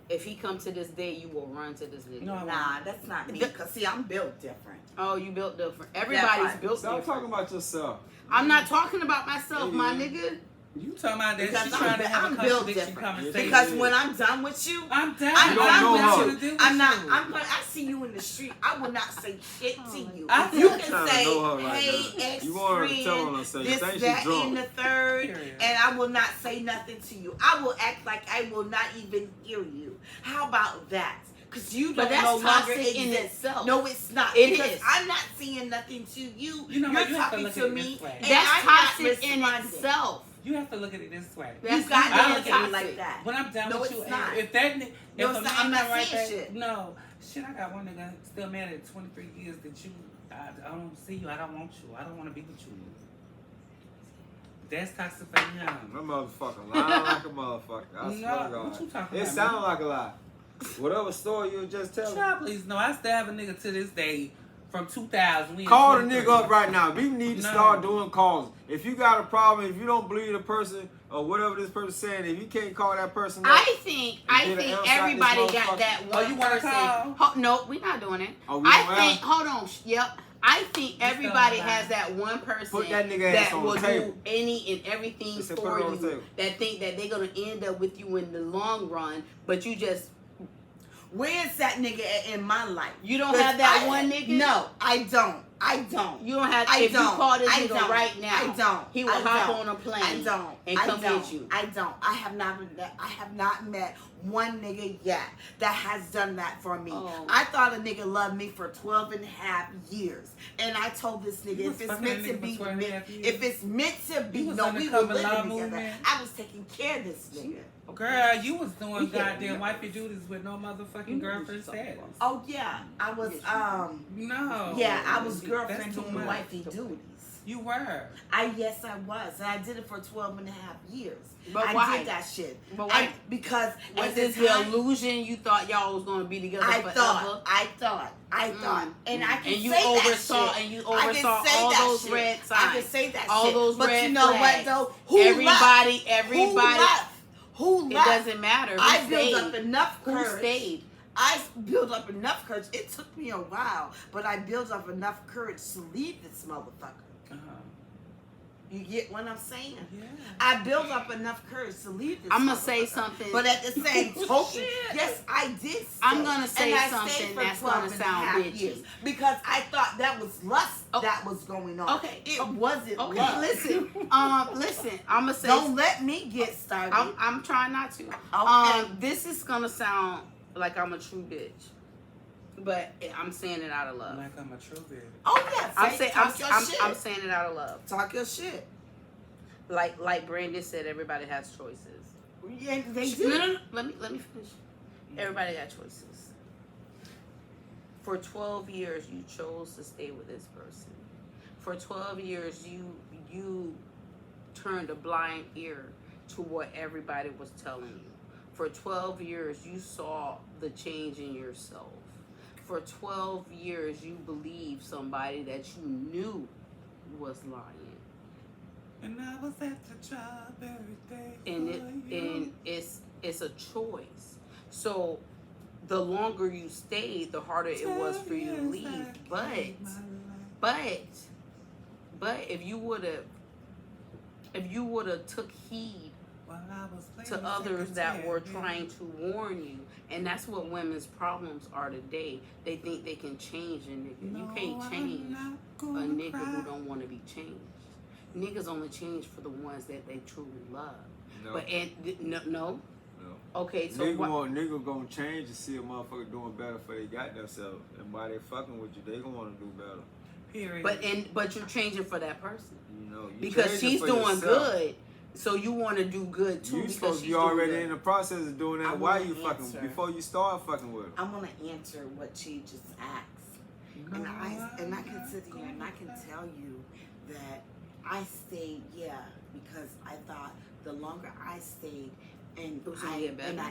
If he come to this day, you will run to this nigga. No. Nah, that's not me. Cause see, I'm built different. Oh, you built different. Everybody's right. built Stop different. talking about yourself. I'm not talking about myself, my nigga. You talking about that Because she trying to have I'm a built contradiction different. conversation. Because when I'm done with you, I'm done. I'm You don't done know with her. you. I'm not. I see you in the street. I will not say shit to you. I You feel- can trying to say, know her right "Hey, now. ex You want her to tell on friend, herself. You this, think she's that, drunk. and the third," Period. and I will not say nothing to you. I will act like I will not even hear you. How about that? Because you But don't that's no longer toxic in exist. itself. No, it's not. It because is. I'm not saying nothing to you. You know what? You're You have to talking look to at it me. this way. and That's I'm not toxic in responding. itself. You have to look at it this way. That's You got goddamn to look at it toxic. like that. When I'm done No, with it's you, not. if that No, if it's a not. man I'm not come right saying back, shit. no, shit. I got one nigga still mad at 23 years that you. I don't see you. I don't want you. I don't want to be with you. That's toxic for him. That motherfucker lying like a motherfucker. I swear to No, God. what you talking It about? sound like a lie. Whatever story you were just telling. Child, please, no. I still have a nigga to this day from 2000. We in Call the 23. nigga up right now. We need to No. start doing calls. If you got a problem, if you don't believe the person or whatever this person's saying, if you can't call that person up, I think And get an answer out everybody this got motherfucker. that Oh, one you wanna person. call? No, we're not doing it. Oh, we I don't think. have? Hold on. Yep. I think everybody don't has lie. that one person Put that nigga ass on will the table. do any and everything Just say for put it on the you. table. That think that they're gonna end up with you in the long run, but you just Where's that nigga in my life? you don't have that I- one nigga. No, I don't. I don't. You don't have. I If don't. you call this I nigga don't. right now, I don't. he will I hop don't. on a plane. I don't. and I come don't. get you. I don't. I have not met one nigga yet that has done that for me. Oh. I thought a nigga loved me for 12 and a half years. And I told this nigga, You if was it's fucking meant a to nigga be, for 12 and a half years? if it's meant to be, You was no, we were undercover living law together. movement. I was taking care of this nigga. Girl, you was doing We can't goddamn know. wifey duties with no motherfucking You know what girlfriend you're talking status. about. Oh yeah, I was No. yeah, I was That's girlfriend too doing much. wifey duties. You were. Yes, I was. And I did it for 12 and a half years. But I why? did that shit. But why? Because Was at this the time, the illusion you thought y'all was gonna be together I forever? thought. Mm. And I can And you say oversaw that shit. and you I can oversaw say all that those shit. red I can signs. say that All shit. those but red you know flags. what though? Who Everybody. Who left? Who It left? doesn't matter. Who I stayed? built up enough Who courage. stayed? I built up enough courage. It took me a while, but I built up enough courage to leave this motherfucker. Uh-huh. You get what I'm saying? Yeah. I built up enough courage to leave this. I'm gonna say motherfucker. something. But at the same token, Shit. yes, I did. Stay. I'm gonna say and I something stayed for that's 12 gonna and a sound half bitchy. years because I thought that was lust Oh. that was going on. Okay. It Oh. wasn't Okay, lust. listen. Listen. I'm gonna say. Don't let me get started. I'm trying not to. Okay. This is gonna sound like I'm a true bitch, but I'm saying it out of love. Like I'm a true bitch. Oh yeah, talk your shit. I'm saying it out of love. Talk your shit. Like Brandon said, everybody has choices. Yeah, they No, do. no. Let me finish. Everybody got choices. For 12 years, you chose to stay with this person. For 12 years, you turned a blind ear to what everybody was telling you. For 12 years, you saw the change in yourself. For 12 years, you believed somebody that you knew was lying. And I was at the job every day. And it's a choice. So the longer you stayed, the harder it was for you to leave. But if you would have took heed to others that were trying to warn you, and that's what women's problems are today. They think they can change a nigga. You can't change a nigga who don't want to be changed. niggas only change for the ones that they truly love. No. But no. No. Okay, so nigga gonna change to see a motherfucker doing better for they got themselves, and while they fucking with you, they gonna want to do better. Period. But you're changing for that person. You know, because she's doing yourself. good, so you want to do good too. You because supposed to she's be already doing in good. the process of doing that. Why you fucking answer. before you start fucking with her? I'm gonna answer what she just asked, and I can sit here and I can tell you that I stayed, because I thought the longer I stayed, and It was gonna get better.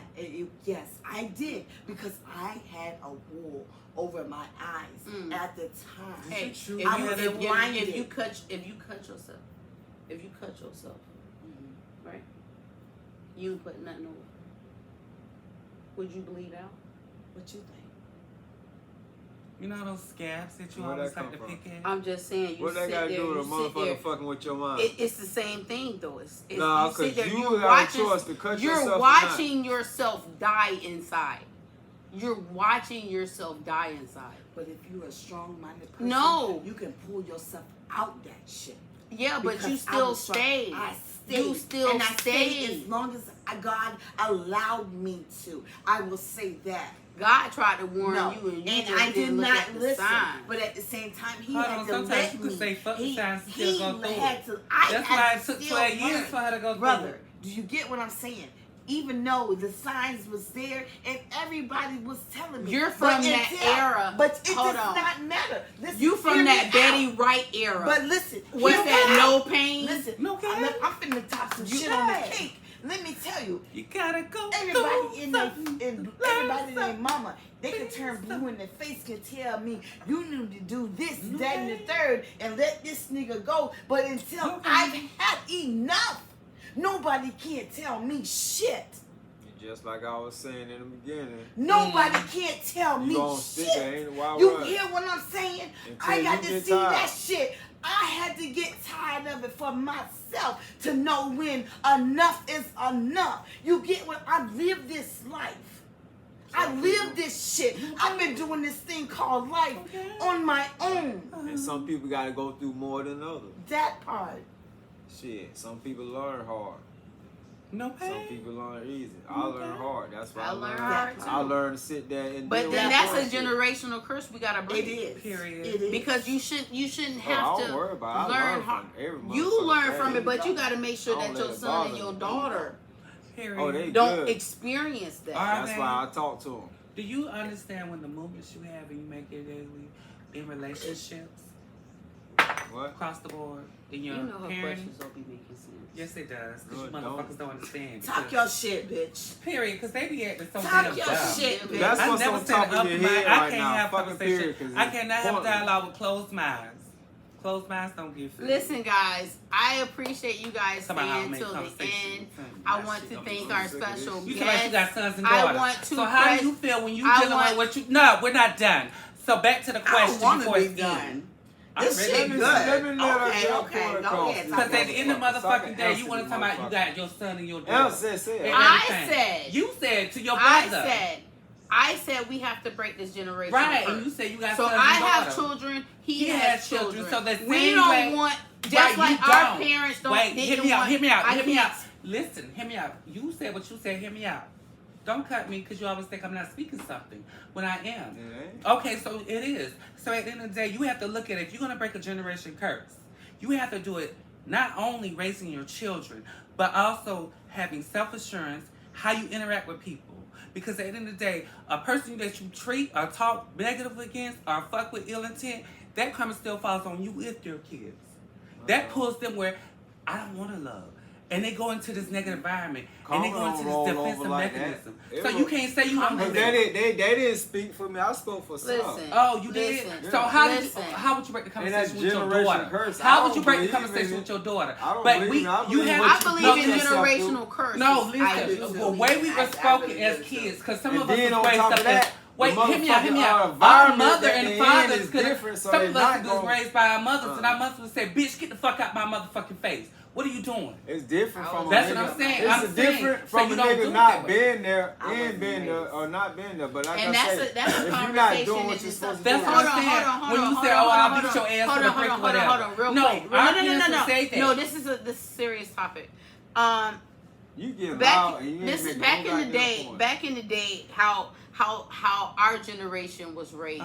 Yes, I did, because I had a wool over my eyes at the time. Hey, true? if you cut yourself, right? You ain't put nothing over. Would you bleed out? What you think? You know those scabs that you Where'd always that like to come pick at? I'm just saying. You What they sit gotta there, do with a you sit there. motherfucker fucking with your mind? It's the same thing though. It's Nah, you sit there, because you you're got watching, a choice to cut you're yourself or watching yourself die inside. You're watching yourself die inside. But if you're a strong-minded person, No. you can pull yourself out that shit. Yeah, but Because you I still was strong. stayed. I stayed. You still and I stayed. as long as God allowed me to. I will say that. God tried to warn No, you, and you and just I did didn't look not at the listen. signs. But at the same time, he Hold had on, to sometimes let you me. could say fuck the he signs and still go through had it. to. I That's had why it to took still 12 years learn. for her to go through Brother, it. do you get what I'm saying? Even though the signs was there and everybody was telling me. You're from but that era. But it Hold does on. not matter. Listen, You from hear that me Betty out. Wright era. But listen, was hear me that out. no pain? Listen, No pain? I'm finna top some You shit on the right. cake. Let me tell you, You gotta go everybody through everybody in their mama, they can turn blue in their face, can tell me you need to do this, that, and the third, and let this nigga go. But until I've had enough, nobody can't tell me shit. Just like I was saying in the beginning. Nobody can't tell You me gonna stick there, shit. ain't it? Why You run? hear what I'm saying? Until I got you to get see tired. that shit. I had to get tired of it for myself to know when enough is enough. You get what? I live this life. I live this shit. I've been doing this thing called life on my own. And some people gotta go through more than others. That part. Shit, some people learn hard. No pain. Some people learn easy. I learn hard. That's why I I learn learned. hard, too. I learned to sit there and But deal then with that's that a shit. generational curse we gotta break. It is. Period. It is. Because you shouldn't Oh, have I to don't worry about it. I learn learn hard. from every You motherfucker. learn from Hey, it, but you gotta make sure I that don't your let it son bother and your me. daughter Period. Oh, they don't good. experience that. Alright. That's why I talk to them. Do you understand when the movements you have and you make it daily in relationships What? across the board in your You know her parenting? questions don't be making sense. Yes, it does. Because No, you it don't. motherfuckers don't understand. Talk Because- your shit, bitch. Period. Because they be acting so Talk damn your dumb. shit, bitch. That's I what's never on said top of up your my- head I right can't now. have Fucking conversation. period. 'Cause I it's cannot have a pointless. dialogue with closed minds. Closed minds don't get fed. Listen, guys, I appreciate you guys Talk about how I staying make till the conversation. end. My I want shit to don't be thank so our sick of this special shit. You feel like you got guest. sons and I daughters. want to So how press- do you feel when you I dealing want- with what you? No, we're not done. So back to the I question don't want before to be it's done. done. I'm This ready shit to good. be done. Let me let her Okay, get her okay, point go across. ahead. Because at the end of So I motherfucking can day, answer you want to this talk about you motherfucker. got your son and your daughter. Elsa said. And I everything. said- You said to your I brother. said we have to break this generation. Right, curse. and you said you got So sons I and have daughters. children. He He has has children. children, so the we same don't way- want just Right, like you our don't. parents don't. Wait, didn't hear me out, want- hear me out, I hear me can't- out. Listen, hear me out. You said what you said, hear me out. Don't cut me because you always think I'm not speaking something when I am. Yeah. Okay, so it is. So at the end of the day, you have to look at it. If you're going to break a generation curse, you have to do it not only raising your children, but also having self-assurance, how you interact with people. Because at the end of the day, a person that you treat or talk negative against or fuck with ill intent, that karma still falls on you with your kids. That pulls them where I don't want to love. And they go into this negative environment. And they go Karma into don't roll this over defensive like that. mechanism. It So will- you can't say you don't do Cause that. they didn't speak for me. I spoke for some. Listen. Oh, you did? Listen. So Listen. how would you break the And that conversation with your generation daughter? curse, I How would don't you break the believe in conversation it. with your daughter? I don't But believe we, in it. I you believe have. what I you believe built in yourself generational curses. No, I listen. do. The way we were I spoken believe as in kids, it. because some And of us then was on raised top up of as. that, Wait, hear me out. Our environment mother that and they in fathers, is because different, so some they of not us was gonna- raised by our mothers, and our mothers would say, "Bitch, get the fuck out my motherfucking face. What are you doing?" It's different from That's a what nigga. I'm saying. It's I'm different saying, so from you a don't do nigga it not that way. being there I and wasn't being there raised. or not being there. But like And I that's say, a that's a if you're not conversation doing in what you're itself. supposed to That's do, what I'm saying. When you say, "Oh, I'll beat your ass for the brick," hold whatever. on, real No, quick. our No, parents would say that. No, this is a serious topic. you get Back, loud and you ain't this is making back no in the goddamn day. point. Back in the day, how our generation was raised.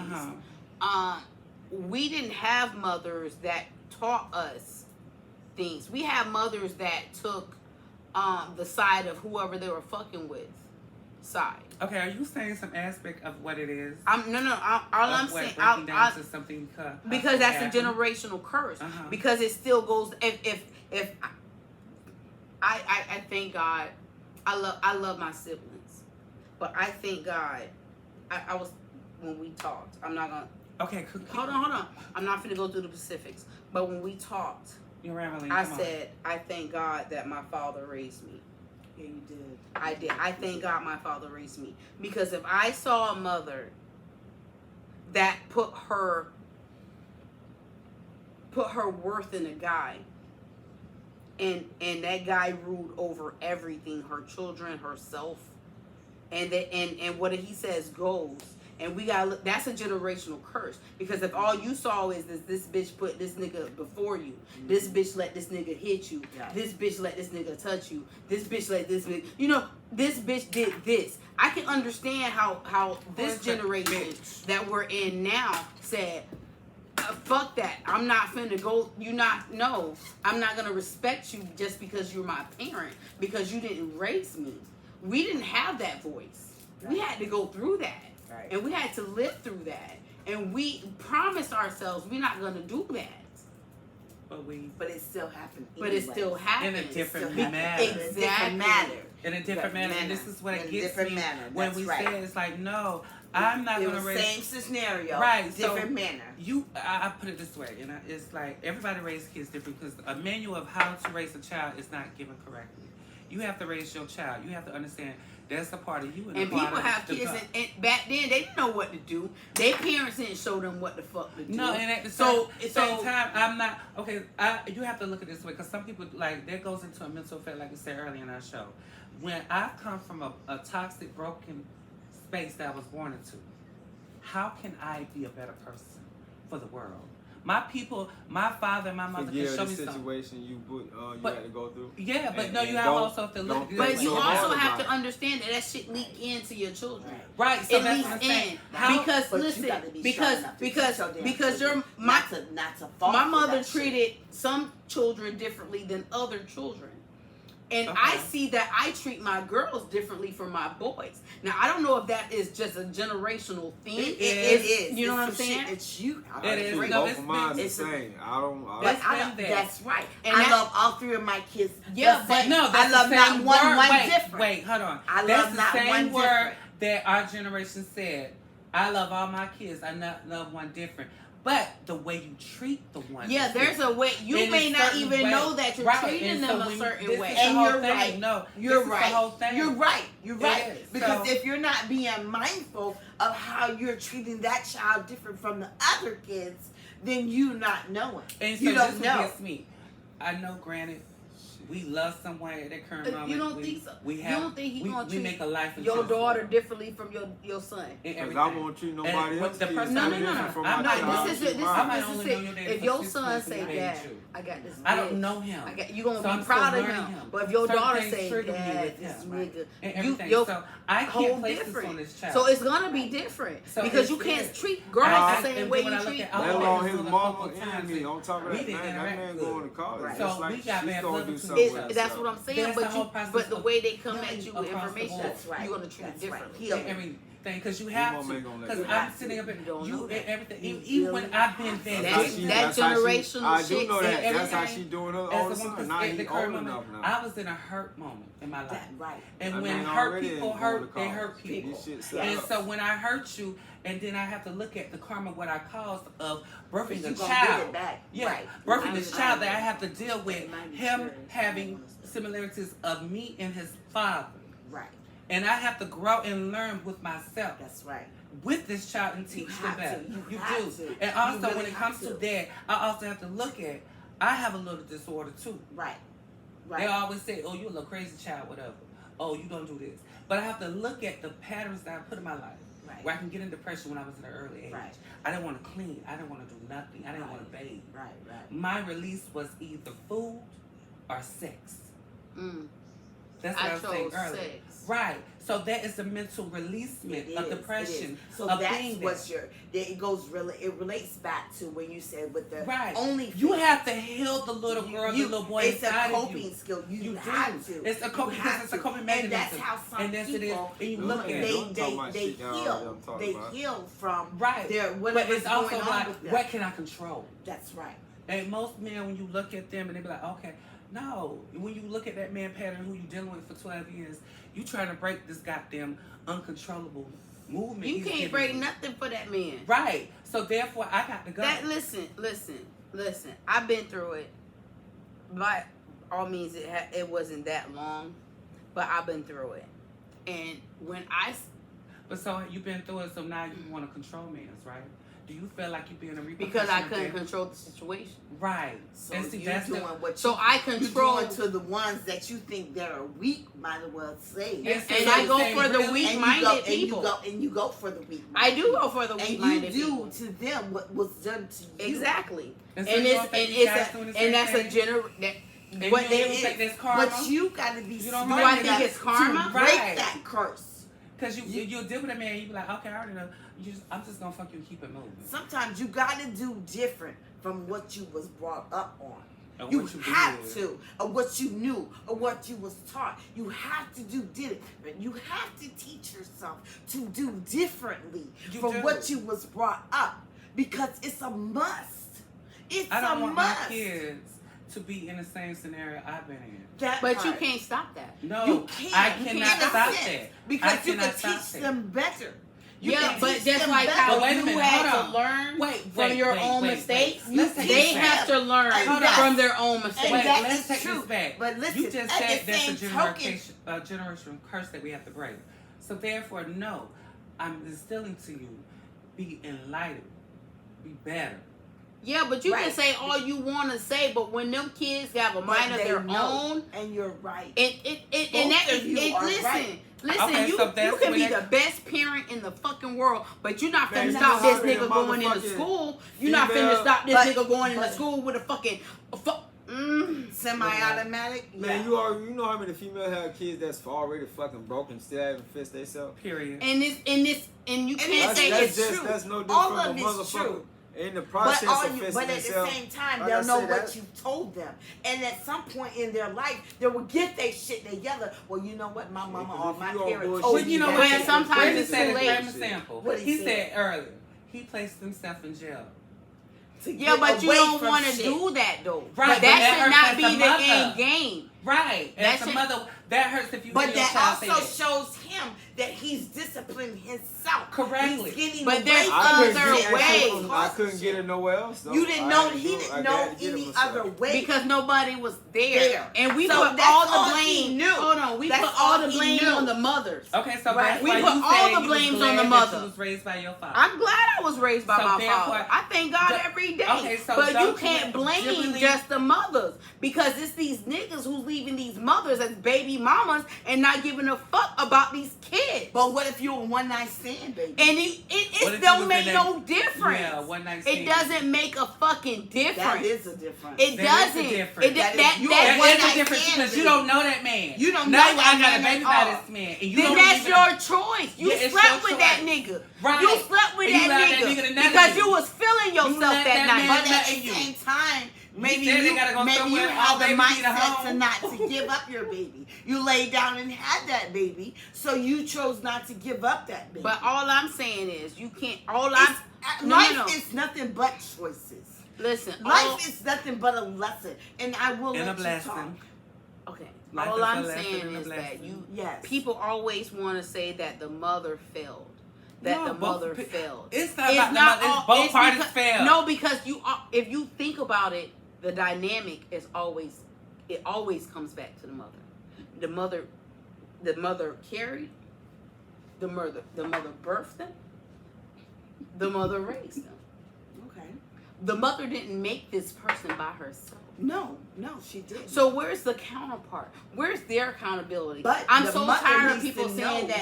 We didn't have mothers that taught us things. We had mothers that took the side of whoever they were fucking with side. Okay, are you saying some aspect of what it is? All I'm saying, breaking down to something because that's happened? a generational curse. Uh-huh. Because it still goes. If I thank God, I love my siblings, but I thank God. I was when we talked. I'm not gonna. Okay, Hold on. I'm not gonna go through the specifics. But when we talked, You're rambling. I Come on. said I thank God that my father raised me. Yeah, you did. I did. I thank God my father raised me. Because if I saw a mother that put her worth in a guy, and that guy ruled over everything, her children, herself, and what he says goes. And we gotta look. That's a generational curse. Because if all you saw is this bitch put this nigga before you, this bitch let this nigga hit you, this bitch let this nigga touch you, this bitch let this bitch, this bitch did this. I can understand how this generation that we're in now said, fuck that. I'm not finna go. I'm not gonna respect you just because you're my parent, because you didn't raise me. We didn't have that voice. We had to go through that. Right. And we had to live through that. And we promised ourselves we're not going to do that. But it still happened. But it still happens. In a different Still manner. Exactly. In a different manner. And this is what it gets me when That's we right. say it's like, no, I'm not going to raise. Same scenario. Right. Different so manner. I put it this way. And it's like everybody raises kids different because a manual of how to raise a child is not given correctly. You have to raise your child. You have to understand that's a part of you. And people have kids, and back then they didn't know what to do. Their parents didn't show them what the fuck to do. No, and at the same time, I'm not okay. You have to look at it this way because some people that goes into a mental effect, like you said earlier in our show. When I've come from a toxic, broken space that I was born into, how can I be a better person for the world? My people, my father and my mother can show me something. situation you had to go through. Yeah, but no, you have also have to look at it. But you also hard have to about it. understand that shit leak into your children. Right, so It that's leaks what I'm saying. in. How- Because But you listen, gotta be because strong enough to teach your damn because children you're not to fall my for mother that shit. treated some children differently than other children. And Okay. I see that I treat my girls differently from my boys. Now, I don't know if that is just a generational thing. It is. You know what I'm It's some saying? shit. It's you. It is. Both No, of mine it's the same. That's That's right. And I that- love all three of my kids. Yeah, the but same. No, that's I love the not same one word. different. Wait, hold on. I That's love the not same one word different. that our generation said. I love all my kids. I love one different. But the way you treat the one. Yeah, is there's different. a way. You In a may not certain even way. know that you're Right, treating and them so a when certain this way. is the And whole you're thing. right. No, You're this is right. the whole thing. You're right. You're It right. is. Because So- if you're not being mindful of how you're treating that child different from the other kids, then you not knowing. And so You don't this know. gets me. I know, granted, we love someone at that current moment. You don't think so? We You have, don't think he we, gonna we treat make a life your choice. daughter differently from your son? And Because everything. I won't treat nobody And else. the kids person- No. different from I'm my not- child. This is it. I might This only is know your it. daddy If for your 6 son months and say, I made "Dad, you." I got this," I don't bitch. know him. You gonna So be I'm proud still of him. learning him. But if your Certain daughter things say, trigger me "Dad, with this him. nigga," And you everything. your So I whole can't place this different. on this child. So it's gonna be different So because it's you can't different. treat girls the same and way when you I look treat at all Let of boys. alone this his on a mama couple and times, me. On top of we that, didn't man, that interact man good. going to college. Right. Just So like we got she's bad gonna blood do between something us. with That's herself. what I'm saying. There's the But whole process but the of way they come at healing you with across the information, board. That's right. you're gonna treat That's it right. differently. Heal. And everything because you Your have mama to. ain't gonna let Because you. I'm sitting up You don't and know you that. and everything. You Even when really I've been have there, to. That That's how she- generational I do shit know that. and That's how everything. she doing her as older a woman, son. Now at the he current old moment, enough now. I was in a hurt moment in my life. That right. And That when man hurt already people ain't going to hurt, they college. hurt people. This shit set And up. so when I hurt you, and then I have to look at the karma, what I caused of birthing You a gonna get child. it back. Yeah, Right. birthing I this was- child that I have to deal with It might be him true. having similarities of me and his father. Right. And I have to grow and learn with myself. That's right. with this child and teach them have better. to. You You have do. to. And You also, really when it have comes to to. that, I also have to look at, I have a little disorder too. Right. They always say, oh, you're a little crazy child, whatever. Oh, you don't do this. But I have to look at the patterns that I put in my life. Right. Where I can get in depression when I was at an early age. Right. I didn't want to clean. I didn't want to do nothing. I didn't want to bathe. Right. Right. My release was either food or sex. That's what I was saying earlier. Sex. Right. So that is the mental releasement of depression. So of that's being what's there. it goes really. It relates back to when you said with the Right. only. You have to heal the little girl, the little boy It's a inside of coping you. skill. You You have do. to. It's a coping You because have it's a to. coping And mechanism. that's how some And that's it is. people And you Look look at at it. it. Don't talk about they shit y'all heal. don't talk They about. heal from Right. their But whatever's it's also going on like, with them. what can I control? That's right. And most men, when you look at them and they be like, okay, no. When you look at that man pattern who you dealing with for 12 years, you trying to break this goddamn uncontrollable movement. You he's can't giving break you. nothing for that man. Right. So therefore, I got to go. That listen. I've been through it. By all means, it wasn't that long, but I've been through it. And when But so you've been through it, so now you want to control men's, right? Do you feel like you're being a repercussion because I of couldn't that? control the situation, Right. So And see, you're that's doing the, what so you, I you're control. doing to the ones that you think that are weak. Might as well say. Yes, And so I you're go saying for the really- weak-minded people. And you go for the weak. I do go for the And weak-minded you do people. to them what was done to you. Exactly. And And so you it's don't think and you guys doing the it's same and that's a thing? And What you they don't is. think that's karma? But you got to be. You don't smart Do I think think enough it's karma? to break Right. that curse? Because you'll deal with a man, you be like, okay, I already know. I'm just going to fuck you and keep it moving. Sometimes you got to do different from what you was brought up on. And You what you have did. to, or what you knew, or what you was taught. You have to do different. You have to teach yourself to do differently You from do. what you was brought up, because it's a must. It's I don't a want must. my kids to be in the same scenario I've been in. That But you part. can't stop that. No, You can't. I You cannot can't stop accept that. because I you can cannot teach stop that. them better. You Yeah, can but teach just them like better. how But wait a you minute, had hold to on. learn Wait, from wait, your wait, own wait, mistakes, wait. Let's take they this have back. to learn And that's- from their own And mistakes. Wait, that let's is take true. this back. But listen, You just at said the that's same a generational curse that we have to break. So therefore, no, I'm instilling to you, be enlightened, be better. Yeah, but you can Right. say all you want to say, but when them kids have a But mind of they their know, own, and you're right. and that Both of you are listen, right. listen, Okay, you so that's you can when be that- the best parent in the fucking world, but you're not Man, finna you stop know this how many nigga going into motherfucking school. You're not female- finna stop this but- nigga going into but- school with a fucking Semi-automatic. Man, Yeah. you know how many females have kids that's already fucking broken, still haven't fixed themselves? Period. and you And can't it's say it's it's true. That's no different All from of a it's motherfucker true. in the But process all of you, fixing but at the themselves. same time, Like they'll I know said, what that- you told them, and at some point in their life, they will get their shit together. Well, you know what, my mama or if my you on parents bullshit, told But you know that. what? But sometimes Brandon it's said too a late. prime example. What He he said earlier, he placed himself in jail. To yeah, get but you away don't from want to shit. do that though. Right, But but that that should hurts not as be a the mother. end game. Right. That As a should- mother, that hurts if you But hear your that child say also that. shows him that he's disciplined himself. Correctly. He's getting But away there's from other shit. ways. I couldn't get it nowhere else. Though. You didn't I know. had to He do it. didn't I know had to get it any myself. other way. Because nobody was there. And we So put that's all the all he blame. knew. Hold on, we That's put all all the he blame knew. on the mothers. Okay, so Right. that's We why put you all said the you was blames on glad the that mother. you was raised by your father. I'm glad I was raised by So my therefore- father. I thank God the- every day. okay, so but you don't can't you blame generally- just the mothers because it's these niggas who's leaving these mothers as baby mamas and not giving a fuck about these kids. But what if you're a one night stand, baby? And What it if don't you was make in no that- difference. Yeah, one night It stand. doesn't make a fucking difference. That is a difference. It That is a doesn't. difference. It, That is- that, you that, are one That is night a difference stand, because you baby. don't know that man. You don't now know I that got a man baby at by all. this man. And you then don't that's even- your choice. You Yeah, it's slept your with that choice. nigga. Right. You slept with And you that allowed that nigga to nigga nut because you. you was feeling yourself let that that night. man But at nut the you. same time, maybe said they you, gotta go maybe somewhere you and have all the baby need a mindset to home. not to give up your baby. You laid down and had that baby, so you chose not to give up that baby. But all I'm saying is you can't. All It's- I'm life is nothing but choices. listen. Life is nothing but a lesson, and I will And a let you talk. blessing. okay. Life All is a I'm lesson saying and a is that blessing. you Yes. people always want to say that the mother failed. That No, the both mother pe- failed. It's not about the mother. It's all- both it's parties because- failed. No, because if you think about it, the dynamic is always comes back to the mother. The mother carried. The mother birthed them. The mother raised them. Okay. The mother didn't make this person by herself. No, she didn't. So where's the counterpart? Where's their accountability? But I'm the so mother tired of needs people to saying know.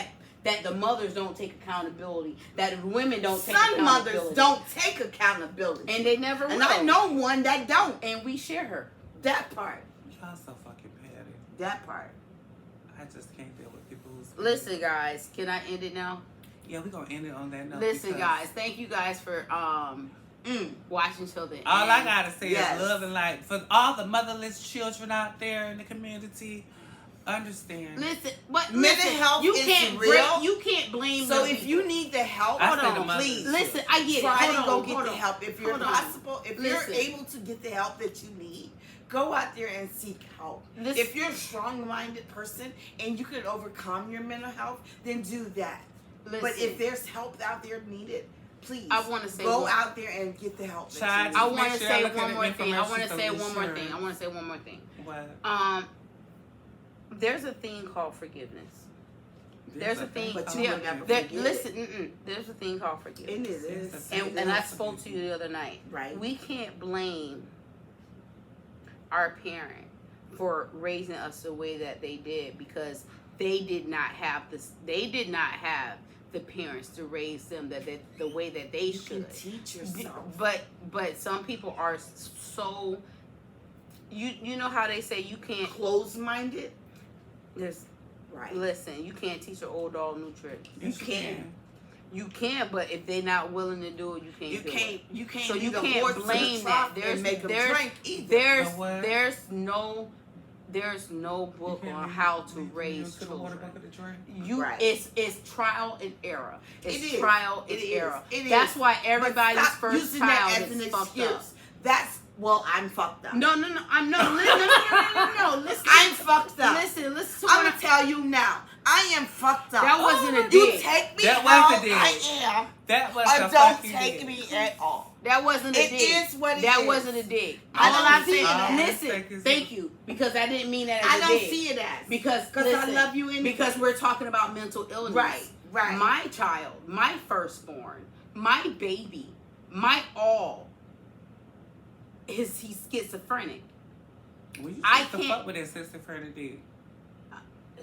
that the mothers don't take accountability, that women don't take Some accountability. mothers don't take accountability. And they never will. And I know one that don't. And we share her. That part. Y'all so fucking petty. That part. I just can't deal with people who's Listen, guys, can I end it now? Yeah, we're gonna end it on that note. Listen, because guys, thank you guys for watching till the end. all I gotta say Yes. is love and light. For all the motherless children out there in the community, understand. Listen, but Mental listen, health you is can't real. you can't blame. So the if people. you need the help, I hold say the on, mothers please. too. Listen, I get it. try Hold to on, go get hold the on. help. If you're Hold on. possible, if Listen. you're able to get the help that you need, go out there and seek help. Listen. If you're a strong-minded person and you can overcome your mental health, then do that. But Listen. if there's help out there needed, please I wanna say go one- out there and get the help that Child, you I need. Make want to sure say I look one at more the thing. I want to information say from one more insurance. thing. I want to say one more thing. What? There's a thing called forgiveness. There's a thing. But you there- will never there- forget listen, there's a thing called And forgiveness. it is. And I spoke to you the other night. Right. We can't blame our parent for raising us the way that they did because they did not have this. They did not have the parents to raise them the way that they You can should. teach yourself. But some people are so. You know how they say you can't. Closed-minded. There's Right. listen. You can't teach an old dog new tricks. Yes, You can. You can, but if they're not willing to do it, you can't. You do can't. It. You can't. So lead you the can't horse to the blame trough that. and make them There's drink either. there's Know what? there's no book You on can't how use- to you raise use the water children. bucket to drink. You Right. it's trial and error. It's It is. trial and It is. error. It That's is. why But everybody's stop first using child that as is an fucked excuse. up. That's I'm fucked up. No. I'm no. No. Listen. I'm fucked up. Listen to I'm what gonna tell you now. I am fucked up. That wasn't a You dig. take me That how wasn't a dig. I am, That was or the don't fucking take dig. me at all. That wasn't a It dig. is what it that is. wasn't a dig. I All don't I'm see saying, it as- listen, thank you, because I didn't mean that as I a don't dig. see it as Because I listen, love you anyway. Because we're talking about mental illness. Right. My child, my firstborn, my baby, my all, he's schizophrenic. Well, you I supposed to can't- fuck with that sister Fernadette.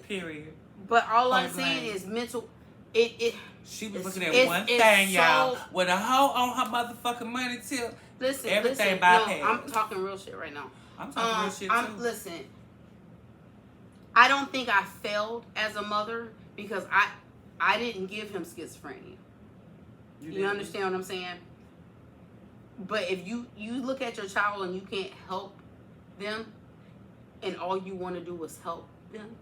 Period. But all I'm Point saying blank. is mental. It. She was It's- looking at it's- one it's thing, y'all, so- with a hoe on her motherfucking money tip. Listen, Everything listen. bypassed. No, I'm talking real shit right now. I'm talking real shit too. Listen, I don't think I failed as a mother because I didn't give him schizophrenia. You didn't? understand what I'm saying? But if you look at your child and you can't help them, and all you want to do is help them,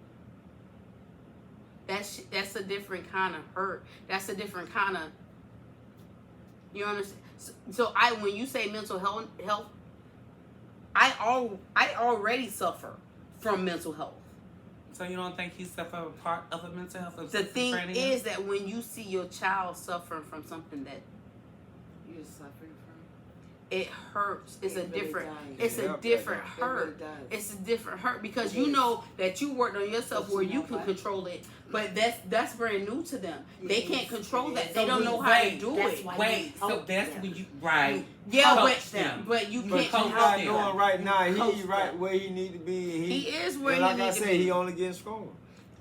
that's a different kind of hurt. That's a different kind of. You understand? So when you say mental health, I already suffer from mental health. So you don't think he suffered a part of a mental health of The thing schizophrenia? is that when you see your child suffering from something that You're suffering from. it hurts, it's It a really different, does. it's a Yeah, different It really hurt. does. It's a different hurt because It you is. know that you worked on yourself But where you you know can what? control it, but that's brand new to them. They It can't is. control It that. is. They So don't we- know how to wait, do that's it. why- Wait, so Oh, that's yeah. when you right. Yeah, Coach them. but you But can't you coach not them. doing right now. Coach He right them. where he need to be. And He is where and he like need I to said, be. he only getting stronger.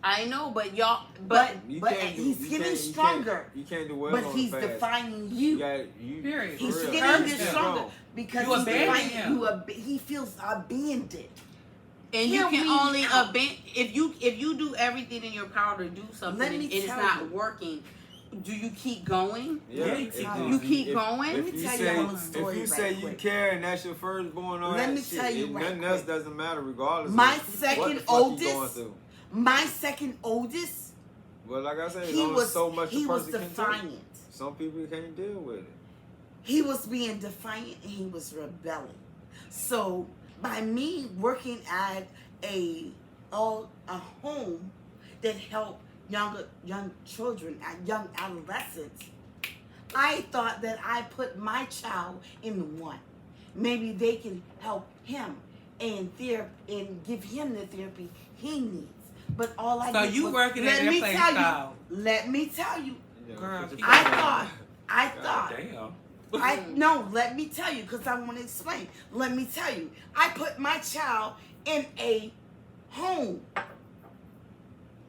I know, but y'all, But You but can't do- he's you getting can't- stronger. You can't do well But on he's the fast. defining You you. got you. Period. for He's real. getting He's stronger strong. because You he's abandon defining him. you. He feels abandoned. and you Hear can me only out. if you do everything in your power to do something Let and me it's tell not you. working, do you keep going? Yeah, Yeah, if you keep going? Let me If you tell you say, a little story if you right say you quick. care and that's your firstborn, all Let that me shit, tell you and right nothing else quick. doesn't matter regardless. My of what second the fuck you oldest- going through. My second oldest, Well, like I said, there's he only was so much he a was person can take. defiant. Some people can't deal with it. He was being defiant and he was rebelling. So by me working at a home that helped young children, young adolescents, I thought that I put my child in one. Maybe they can help him and give him the therapy he needs. But all I So did you was, working at let that me place tell you, now. let me tell you, You know, Girl, put your you phone I down. thought I God thought. damn. No, let me tell you, because I want to explain. Let me tell you. I put my child in a home.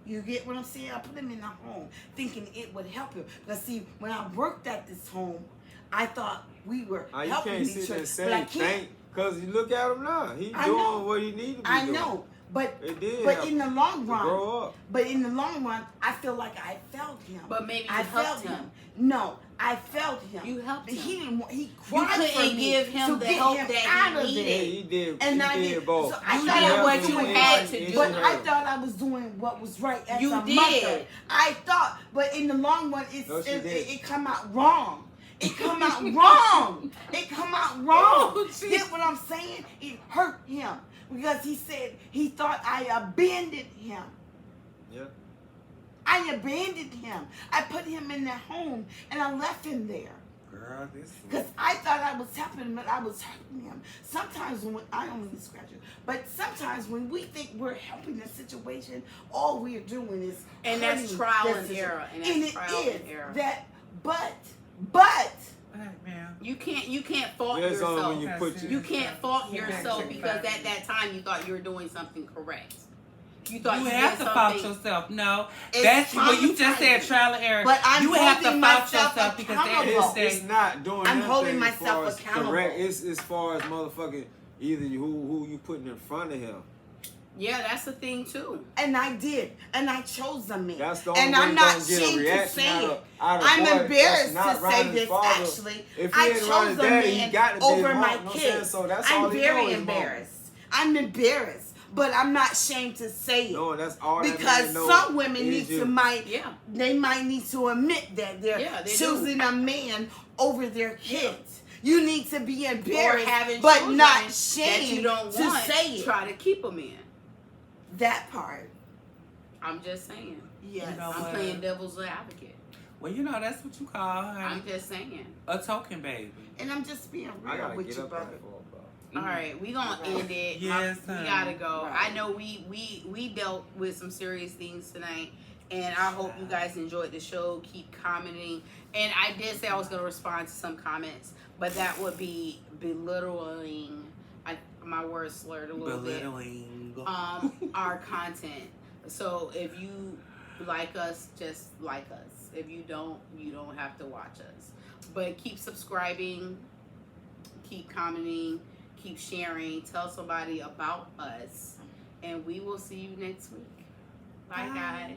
You get what I'm saying? I put him in a home thinking it would help him. Because see, when I worked at this home, I thought we were You helping can't each sit there other. and But I say can't. thank, because you look at him now. He I know. doing what he need to be I doing. know. But It did but help in the him long to run, grow up. but in the long run, I feel like I felt him. But maybe you I helped felt him. No, I felt him. You helped him. He didn't want. He You cried for couldn't me give him to the get help him that out he of Yeah, there. needed. he did. And he I did did. both. So I You thought did I what was you doing had right. to do. But I thought I was doing what was right as You a did. mother. I thought, but in the long run, No, she did. it come out wrong. It come out wrong. It come out wrong. Oh, geez. Get what I'm saying? It hurt him because he said he thought I abandoned him. Yeah. I abandoned him. I put him in that home and I left him there. Girl, this. Because I thought I was helping him, but I was hurting him. Sometimes when I don't mean to scratch you, but sometimes when we think we're helping the situation, all we're doing is And that's hurting trial that and situation. error. And And that's it trial is and error. that, but Hey, man. You can't fault There's only yourself. when you put You can't fault Yeah, yourself exactly. because at that time you thought you were doing something correct. You thought You you have did to fault something. yourself. No, It's that's when you just said traumatizing. trial and error. But I'm you have to holding fault myself yourself because that accountable. is It's not doing I'm nothing holding as myself far as accountable. correct. It's as far as motherfucking either who you putting in front of him. Yeah, that's the thing too. and I did, and I chose a man. That's the only and way I'm you're not gonna get a ashamed to reaction say out it. of a I'm boy that's embarrassed not to running say his this. father. Actually, If he I ain't running chose a daddy, he man got to be over his my mom. You know what I'm saying? kids. So that's all I'm he know very is mom. embarrassed. I'm embarrassed, but I'm not ashamed to say it. No, that's all that Because man know some women is need you. to Yeah. they might need to admit that they're Yeah, they choosing a man over their kids. You need to be Or embarrassed, having but children not that ashamed you don't to want. say it. Try to keep them in. That part. I'm just saying. Yes. You know I'm what? playing devil's advocate. Well, you know that's what you call her. I'm just saying. A token baby. And I'm just being I real gotta with get you, up brother. at 4 o'clock. All right, we gonna end it. Yes, we honey. gotta go. Right. I know we dealt with some serious things tonight, and I hope you guys enjoyed the show. Keep commenting, and I did say I was gonna respond to some comments, but that would be belittling. My words slurred a little bit. Belittling. Our content. So if you like us, just like us. If you don't have to watch us. But keep subscribing, keep commenting, keep sharing, tell somebody about us, and we will see you next week. Bye. Guys.